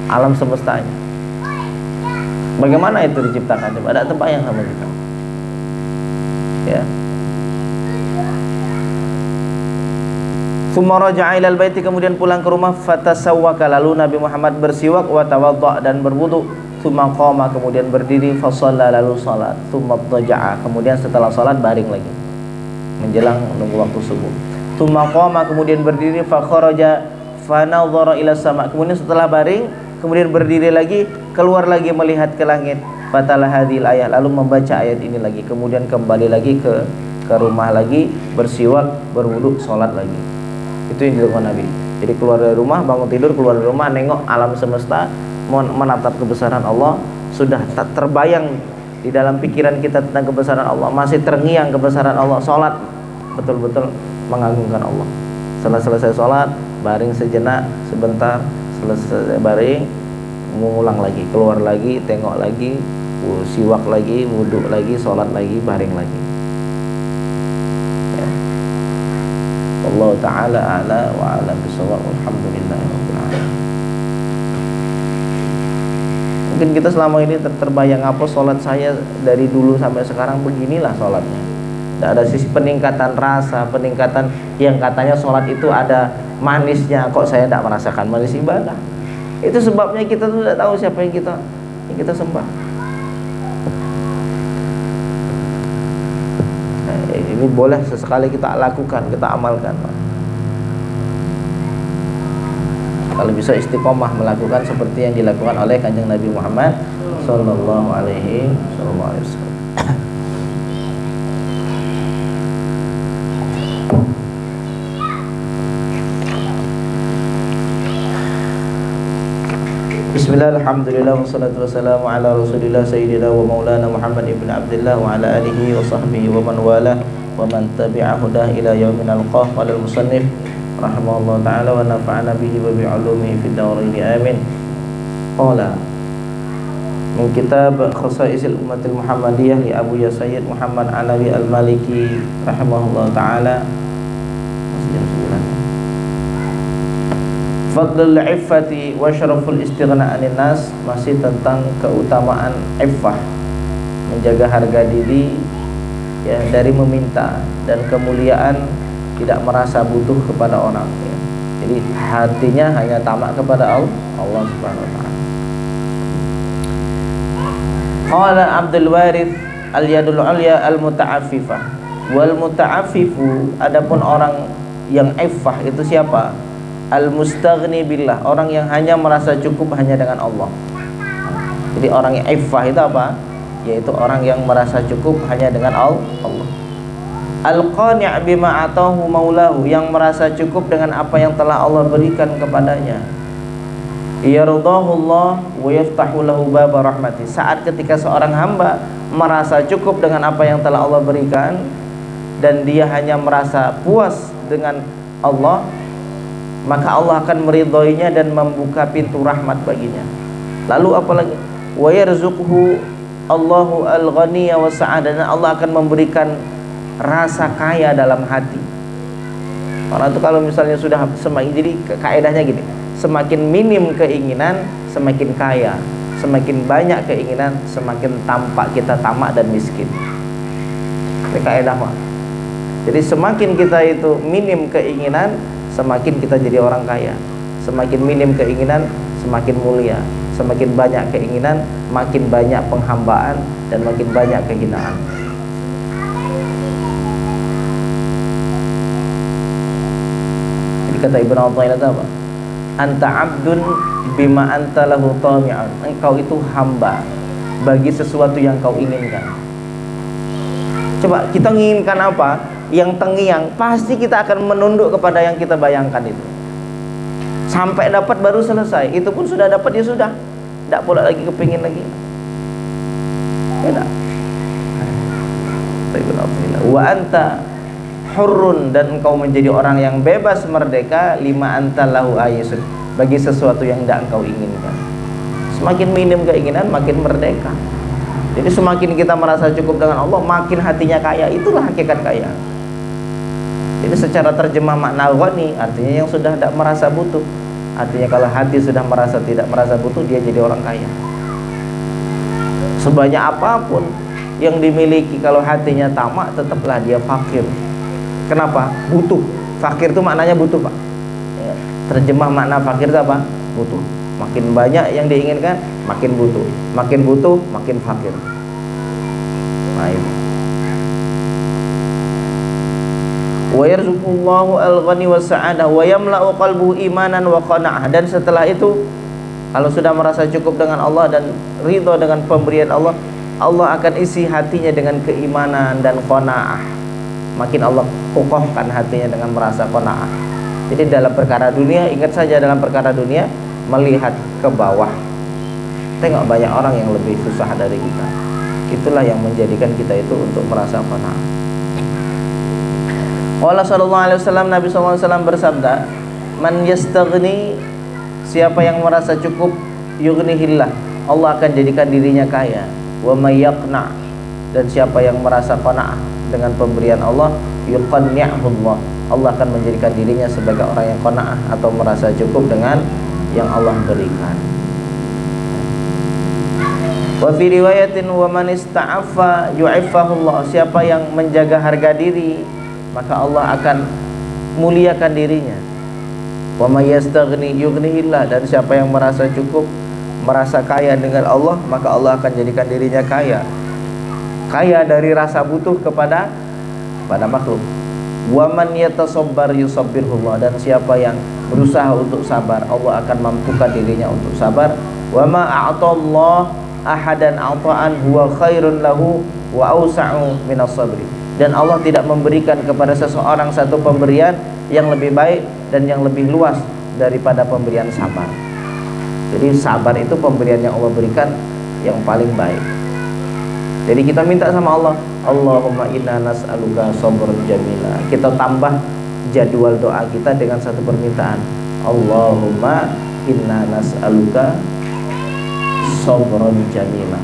[SPEAKER 1] alam semestanya. Bagaimana itu diciptakan? Coba ada terbayang sama kita. Ya. Tsumma raja'a ilal baiti, kemudian pulang ke rumah, fatasawwaka, lalu Nabi Muhammad bersiwak, wa tawadda, dan berwudu, tsumma qama, kemudian berdiri, fa shalla, lalu salat, tsumma dhaja'a, kemudian setelah salat baring lagi menjelang nunggu waktu subuh. Tsumma qama, kemudian berdiri, fa kharaja fa nadhara ila sama, kemudian setelah baring kemudian berdiri lagi, keluar lagi melihat ke langit, fatalah hadhil ayat, lalu membaca ayat ini lagi, kemudian kembali lagi ke rumah lagi, bersiwak, berwudu, salat lagi. Itu yang dilakukan Nabi. Jadi keluar dari rumah, bangun tidur, keluar dari rumah, nengok alam semesta, menatap kebesaran Allah, sudah tak terbayang di dalam pikiran kita tentang kebesaran Allah, masih terngiang kebesaran Allah, salat betul-betul mengagungkan Allah. Setelah selesai salat, baring sejenak sebentar, selesai baring, mengulang lagi, keluar lagi, tengok lagi, siwak lagi, wudhu lagi, salat lagi, baring lagi. Allah Ta'ala a'la wa a'lam bisawab. Alhamdulillahirabbil alamin. Mungkin kita selama ini terbayang apa sholat saya dari dulu sampai sekarang beginilah sholatnya. Tidak ada sisi peningkatan rasa, peningkatan yang katanya sholat itu ada manisnya, kok saya tidak merasakan manis ibadah. Itu sebabnya kita tuh tidak tahu siapa yang kita sembah. Ini boleh sesekali kita lakukan, kita amalkan. Kalau bisa istiqomah melakukan seperti yang dilakukan oleh Kanjeng Nabi Muhammad sallallahu alaihi wasallam. Bismillah, alhamdulillah, wassalatu wassalamu ala rasulillah sayyidina wa maulana Muhammad ibn Abdullah wa ala alihi wa sahbihi wa man wala wa man tabi'a hudah ila yaumin alqah. Qala al-musannif rahimahullah ta'ala wa nafa'ana bihi wa bi'ulumihi fid darain amin. Qala min kitab Khasaisil Ummatil Muhammadiyah li Abu Ya Sayyid Muhammad Alawi Al-Maliki rahimahullah ta'ala. Fadlul iffati wa syaraful istighna 'anil nas, masih tentang keutamaan iffah, menjaga harga diri ya, dari meminta, dan kemuliaan tidak merasa butuh kepada orang ya. Jadi hatinya hanya tamak kepada Allah Subhanahu wa taala. Qala Abdul Warith al-yadul ulya al-muta'affifah wal muta'affifu, adapun orang yang iffah itu siapa? Al-mustaghni billah, orang yang hanya merasa cukup hanya dengan Allah. Jadi orang yang iffah itu apa? Yaitu orang yang merasa cukup hanya dengan Allah. Al-qani' bima atahu maulahu, yang merasa cukup dengan apa yang telah Allah berikan kepadanya. Yardahu Allah wa yaftahu lahu baba rahmati, saat ketika seorang hamba merasa cukup dengan apa yang telah Allah berikan dan dia hanya merasa puas dengan Allah, maka Allah akan meridhoinya dan membuka pintu rahmat baginya. Lalu apalagi? Wa yarzuquhu Allahu al-ghaniya wa sa'adah, dan Allah akan memberikan rasa kaya dalam hati. Orang itu kalau misalnya sudah semakin, jadi kaidahnya gini, semakin minim keinginan semakin kaya, semakin banyak keinginan semakin tampak kita tamak dan miskin. Ini kaidah mah. Jadi semakin kita itu minim keinginan, semakin kita jadi orang kaya. Semakin minim keinginan, semakin mulia. Semakin banyak keinginan, makin banyak penghambaan dan makin banyak kehinaan. Jadi kata Ibnu Athaillah apa? Anta abdun bima anta lahu tami'un. Engkau itu hamba bagi sesuatu yang kau inginkan. Coba kita menginginkan apa? Yang terngiang, pasti kita akan menunduk kepada yang kita bayangkan itu. Sampai dapat baru selesai. Itu pun sudah dapat, ya sudah, tidak pula lagi kepingin lagi. Tidak. Wa anta hurrun, dan engkau menjadi orang yang bebas merdeka, lima anta lahu ayisun, bagi sesuatu yang tidak engkau inginkan. Semakin minim keinginan makin merdeka. Jadi semakin kita merasa cukup dengan Allah, makin hatinya kaya. Itulah hakikat kaya. Jadi secara terjemah makna ghani artinya yang sudah tidak merasa butuh. Artinya kalau hati sudah merasa tidak merasa butuh, dia jadi orang kaya. Sebanyak apapun yang dimiliki, kalau hatinya tamak, tetaplah dia fakir. Kenapa? Butuh. Fakir itu maknanya butuh, Pak ya. Terjemah makna fakir itu apa? Butuh. Makin banyak yang diinginkan, makin butuh. Makin butuh, makin fakir. Nah itu. Wa yarzuqullahu al-ghani wa sa'adah wa yamla'u qalbuhu imanan wa qana'ah, dan setelah itu kalau sudah merasa cukup dengan Allah dan ridha dengan pemberian Allah, Allah akan isi hatinya dengan keimanan dan qana'ah. Makin Allah kokohkan hatinya dengan merasa qana'ah. Jadi dalam perkara dunia, ingat saja dalam perkara dunia, melihat ke bawah, tengok banyak orang yang lebih susah dari kita. Itulah yang menjadikan kita itu untuk merasa qana'ah. Allah sallallahu alaihi wasallam, Nabi sallallahu alaihi wasallam bersabda, man yastaghni, siapa yang merasa cukup, yughnihillah, Allah akan jadikan dirinya kaya. Wa may yaqna, dan siapa yang merasa qanaah dengan pemberian Allah, yuqanni'hullah, Allah akan menjadikan dirinya sebagai orang yang qanaah atau merasa cukup dengan yang Allah berikan. Wa fi riwayatin wa man ista'affa yu'iffahullah, siapa yang menjaga harga diri, maka Allah akan muliakan dirinya. Wa may yastaghni yughnihillah, dan siapa yang merasa cukup, merasa kaya dengan Allah, maka Allah akan jadikan dirinya kaya. Kaya dari rasa butuh kepada makhluk. Wa man yatasabbar yusabbirhullah, dan siapa yang berusaha untuk sabar, Allah akan mampukan dirinya untuk sabar. Wa ma a'tallah ahadan ata'an huwa khairun lahu wa awsa'u minas sabri, dan Allah tidak memberikan kepada seseorang satu pemberian yang lebih baik dan yang lebih luas daripada pemberian sabar. Jadi sabar itu pemberian yang Allah berikan yang paling baik. Jadi kita minta sama Allah, Allahumma inna nas'aluka sabran jamila. Kita tambah jadwal doa kita dengan satu permintaan, Allahumma inna nas'aluka sabran jamila.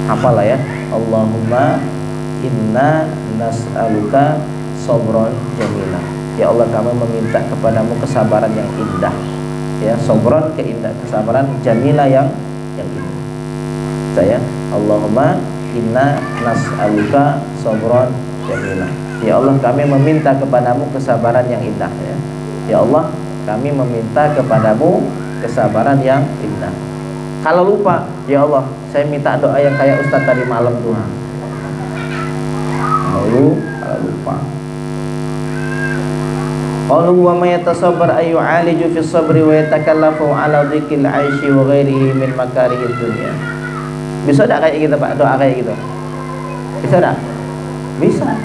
[SPEAKER 1] Apalah ya, Allahumma inna nas'aluka sabran jamila. Ya Allah, kami meminta kepadamu kesabaran yang indah. Ya, sabran keindah, kesabaran, jamila yang indah. Saya Allahumma inna nas'aluka sabran jamila. Ya Allah, kami meminta kepadamu kesabaran yang indah. Ya Allah, kami meminta kepadamu kesabaran yang indah. Kalau lupa, ya Allah, saya minta doa yang kayak Ustaz tadi malam duha. Kalau lupa. Qalu wa may yatasabbar ay yu'aliju fi sabri wa yatakallafu ala dhikil 'aishi wa ghairihi min makarihid dunya. Bisa tak kayak gitu Pak, doa kayak gitu? Bisa tak? Bisa.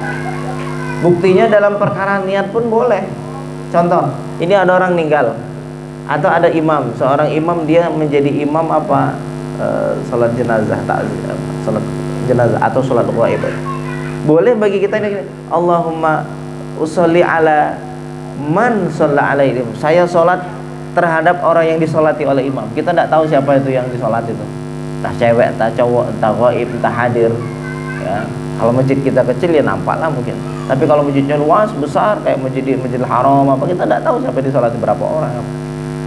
[SPEAKER 1] Buktinya dalam perkara niat pun boleh. Contoh, ini ada orang meninggal atau ada imam, seorang imam dia menjadi imam apa, salat jenazah, salat jenazah atau salat ghaib. Boleh bagi kita ini, Allahumma usolli ala man shalla alaihi. Saya sholat terhadap orang yang disolati oleh imam. Kita tidak tahu siapa itu yang disolat itu, entah cewek, entah cowok, entah ghaib, entah hadir. Ya, kalau masjid kita kecil ya nampak lah mungkin. Tapi kalau masjidnya luas besar kayak Masjidil Haram apa, kita tidak tahu siapa disolati berapa orang.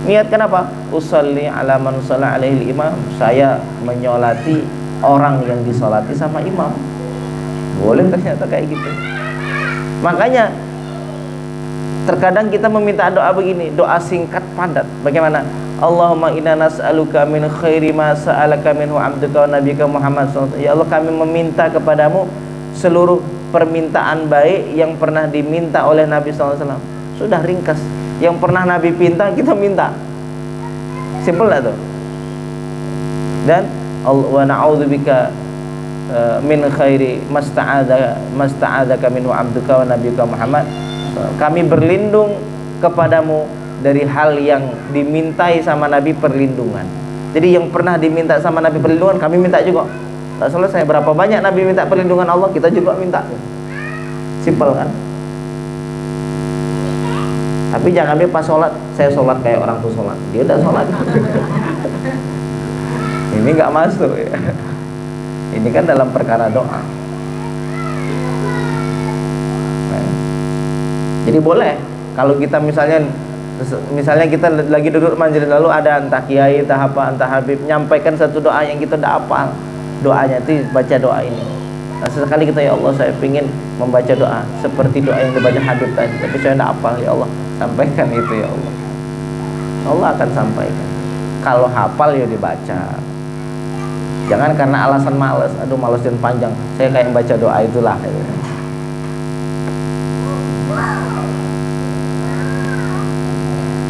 [SPEAKER 1] Niat kenapa? Usolli ala man shalla alaihi imam. Saya menyolati orang yang disolati sama imam. Boleh ternyata kayak gitu. Makanya terkadang kita meminta doa begini, doa singkat padat. Bagaimana? Allahumma inna nas'aluka min khairi ma sa'alaka minhu 'abduka wa nabiyyuka Muhammad sallallahu alaihi wasallam. Ya Allah, kami meminta kepadamu seluruh permintaan baik yang pernah diminta oleh Nabi sallallahu alaihi wasallam. Sudah ringkas. Yang pernah Nabi pinta, kita minta. Simpel lah tuh. Dan wa na'udzubika min khairi masta'adzaka minhu 'abduka wa nabiyyuka Muhammad. Kami berlindung kepadamu dari hal yang dimintai sama Nabi perlindungan. Jadi yang pernah diminta sama Nabi perlindungan, kami minta juga. Tak selesai berapa banyak Nabi minta perlindungan Allah, kita juga minta. Simpel kan? Tapi jangan sampai pas sholat, saya sholat kayak orang tuh sholat, dia udah sholat. Ini nggak masuk ya. Ini kan dalam perkara doa. Jadi boleh kalau kita misalnya kita lagi duduk majelis, lalu ada entah kiai, entah apa, entah habib nyampaikan satu doa yang kita tidak hafal doanya, itu baca doa ini. Nah, sesekali kita, ya Allah, saya ingin membaca doa seperti doa yang dibaca habib tadi, tapi saya tidak hafal. Ya Allah, sampaikan itu ya Allah. Allah akan sampaikan. Kalau hafal ya dibaca. Jangan karena alasan malas, aduh malas dan panjang, saya kayak membaca doa itulah.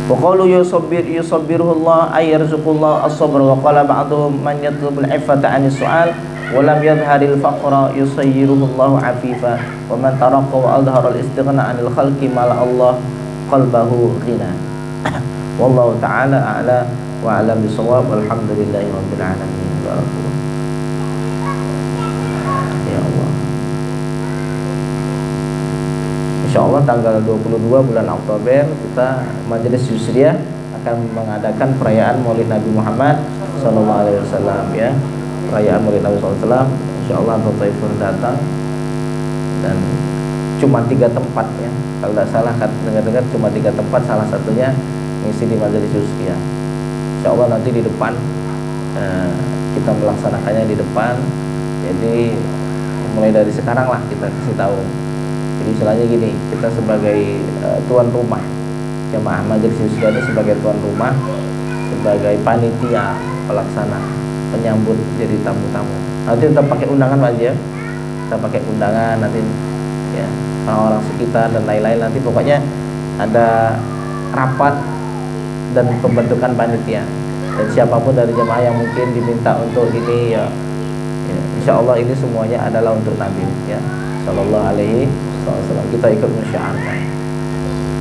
[SPEAKER 1] Wa qalu yusabbiruhullah ay yarzuqullah as-sabr, wa qala ba'dhum man yatlubul 'iffata 'anis su'al wa lam yadhharil faqra yusayyiruhullahu 'afifa wa man taraqqa wa adhara al-istighna 'anil khalqi mala Allah qalbahu ghina. Wallahu ta'ala a'la wa a'lam bis-shawab. Walhamdulillahi rabbil alamin. Ya Allah. Insyaallah tanggal 22 bulan Oktober kita Majelis Yusriyah akan mengadakan perayaan Maulid Nabi Muhammad sallallahu alaihi wasallam ya. Perayaan Maulid Nabi sallallahu alaihi wasallam. Insyaallah Abu Taifur datang dan cuma 3 tempat ya. Kalau tidak salah dengar-dengar cuma 3 tempat, salah satunya ngisi di Majelis Yusriyah. Insyaallah nanti di depan kita melaksanakannya di depan. Jadi mulai dari sekarang lah kita kasih tahu. Jadi istilahnya gini, kita sebagai tuan rumah, jemaah Majelis Yusriyah itu sebagai tuan rumah, sebagai panitia pelaksana, penyambut, jadi tamu-tamu. Nanti kita pakai undangan aja, kita pakai undangan nanti ya. orang-orang sekitar dan lain-lain. Nanti pokoknya ada rapat dan pembentukan panitia, dan siapapun dari jemaah yang mungkin diminta untuk ini ya, insya Allah ini semuanya adalah untuk Nabi ya Sallallahu Alaihi Wasallam. Kita ikut mensyiarkan.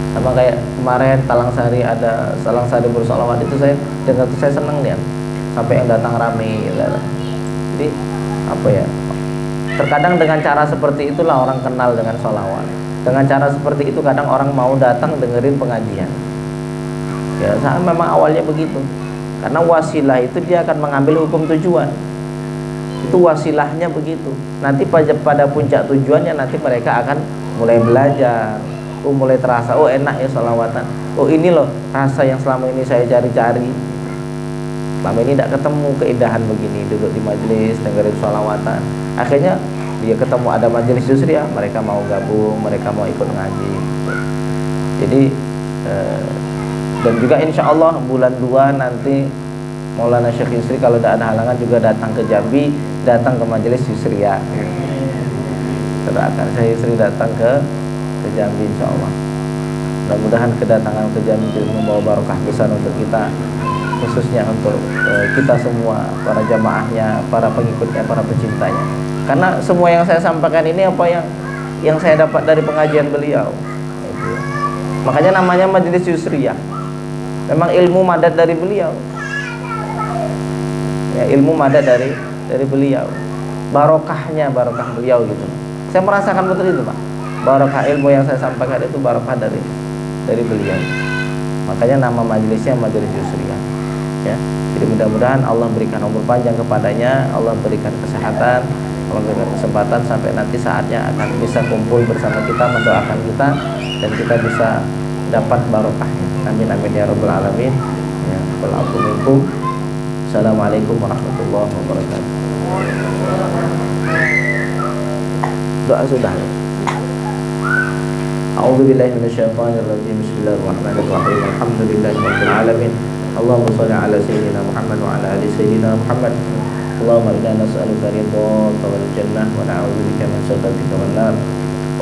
[SPEAKER 1] Sama kayak kemarin Talang Sari, ada Talang Sari bersolawat, itu saya dengar, itu saya senang lihat sampai yang datang rame gitu. Jadi apa ya, terkadang dengan cara seperti itulah orang kenal dengan sholawat. Dengan cara seperti itu kadang orang mau datang dengerin pengajian ya. Saya memang awalnya begitu, karena wasilah itu dia akan mengambil hukum tujuan. Itu wasilahnya begitu. Nanti pada puncak tujuannya nanti mereka akan mulai belajar. Oh, mulai terasa, oh enak ya sholawatan. Oh ini loh rasa yang selama ini saya cari-cari. Selama ini tidak ketemu keindahan begini, duduk di majelis dengerin sholawatan. Akhirnya dia ketemu ada majelis Yusriyah, mereka mau gabung, mereka mau ikut ngaji. Jadi dan juga insya Allah bulan 2 nanti Maulana Syekh Yusri kalau tidak ada halangan juga datang ke Jambi, datang ke majelis Yusriyah. Akan saya Yusri datang ke Jambi insya Allah. Mudah-mudahan kedatangan ke Jambi membawa barokah besar untuk kita, khususnya untuk kita semua, para jamaahnya, para pengikutnya, para pecintanya. Karena semua yang saya sampaikan ini apa yang saya dapat dari pengajian beliau. Makanya namanya majelis Yusriyah. Memang ilmu madat dari beliau. Ya, ilmu madat dari beliau. Barokah beliau gitu. Saya merasakan betul itu, Pak. Barokah ilmu yang saya sampaikan itu barokah dari beliau. Makanya nama majelisnya Majelis Yusriyah. Ya. Jadi mudah-mudahan Allah berikan umur panjang kepadanya, Allah berikan kesehatan, Allah berikan kesempatan sampai nanti saatnya akan bisa kumpul bersama kita, mendoakan kita, dan kita bisa dapat barokahnya. Amin amin ya rabbal alamin. Ya, walaupun minkum. Assalamualaikum warahmatullahi wabarakatuh. Doa sudah. A'udzu billahi minasyaitonir rajim. Bismillahirrahmanirrahim. Alhamdulillahirabbil alamin. Allahumma shalli ala sayyidina Muhammad wa ala ali sayyidina Muhammad. Allahumma inna nas'aluka ridhaka wal jannah wa na'udzu bika min sakhatika wan nar.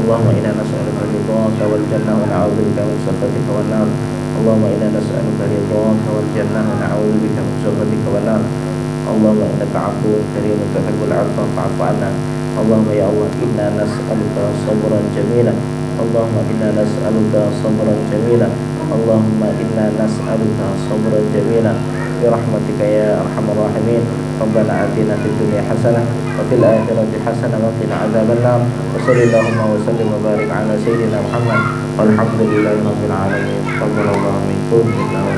[SPEAKER 1] Allahumma inna nas'aluka ridhaka wal jannah wa na'udzu bika min sakhatika wan nar. Allahumma inna nas'aluka ridhaka wal jannah wa na'udzu bika min sakhatika wan nar. Allahumma innaka 'afuwwun karimun tuhibbul 'afwa fa'fu 'anna. Allahumma ya Allah, inna nas'aluka sabran jamila. Allahumma inna nas'aluka sabran jamila. Allahumma inna nas'aluka sabran jamila bi rahmatika ya arhamar rahimin. Rabbana atina fid dunya hasanah wa fil akhirati hasanah wa qina adzabannar. Wa sallallahu wa sallim wa barik ala sayyidina Muhammad walhamdulillahi rabbil alamin. Taqabbalallahu minkum innahu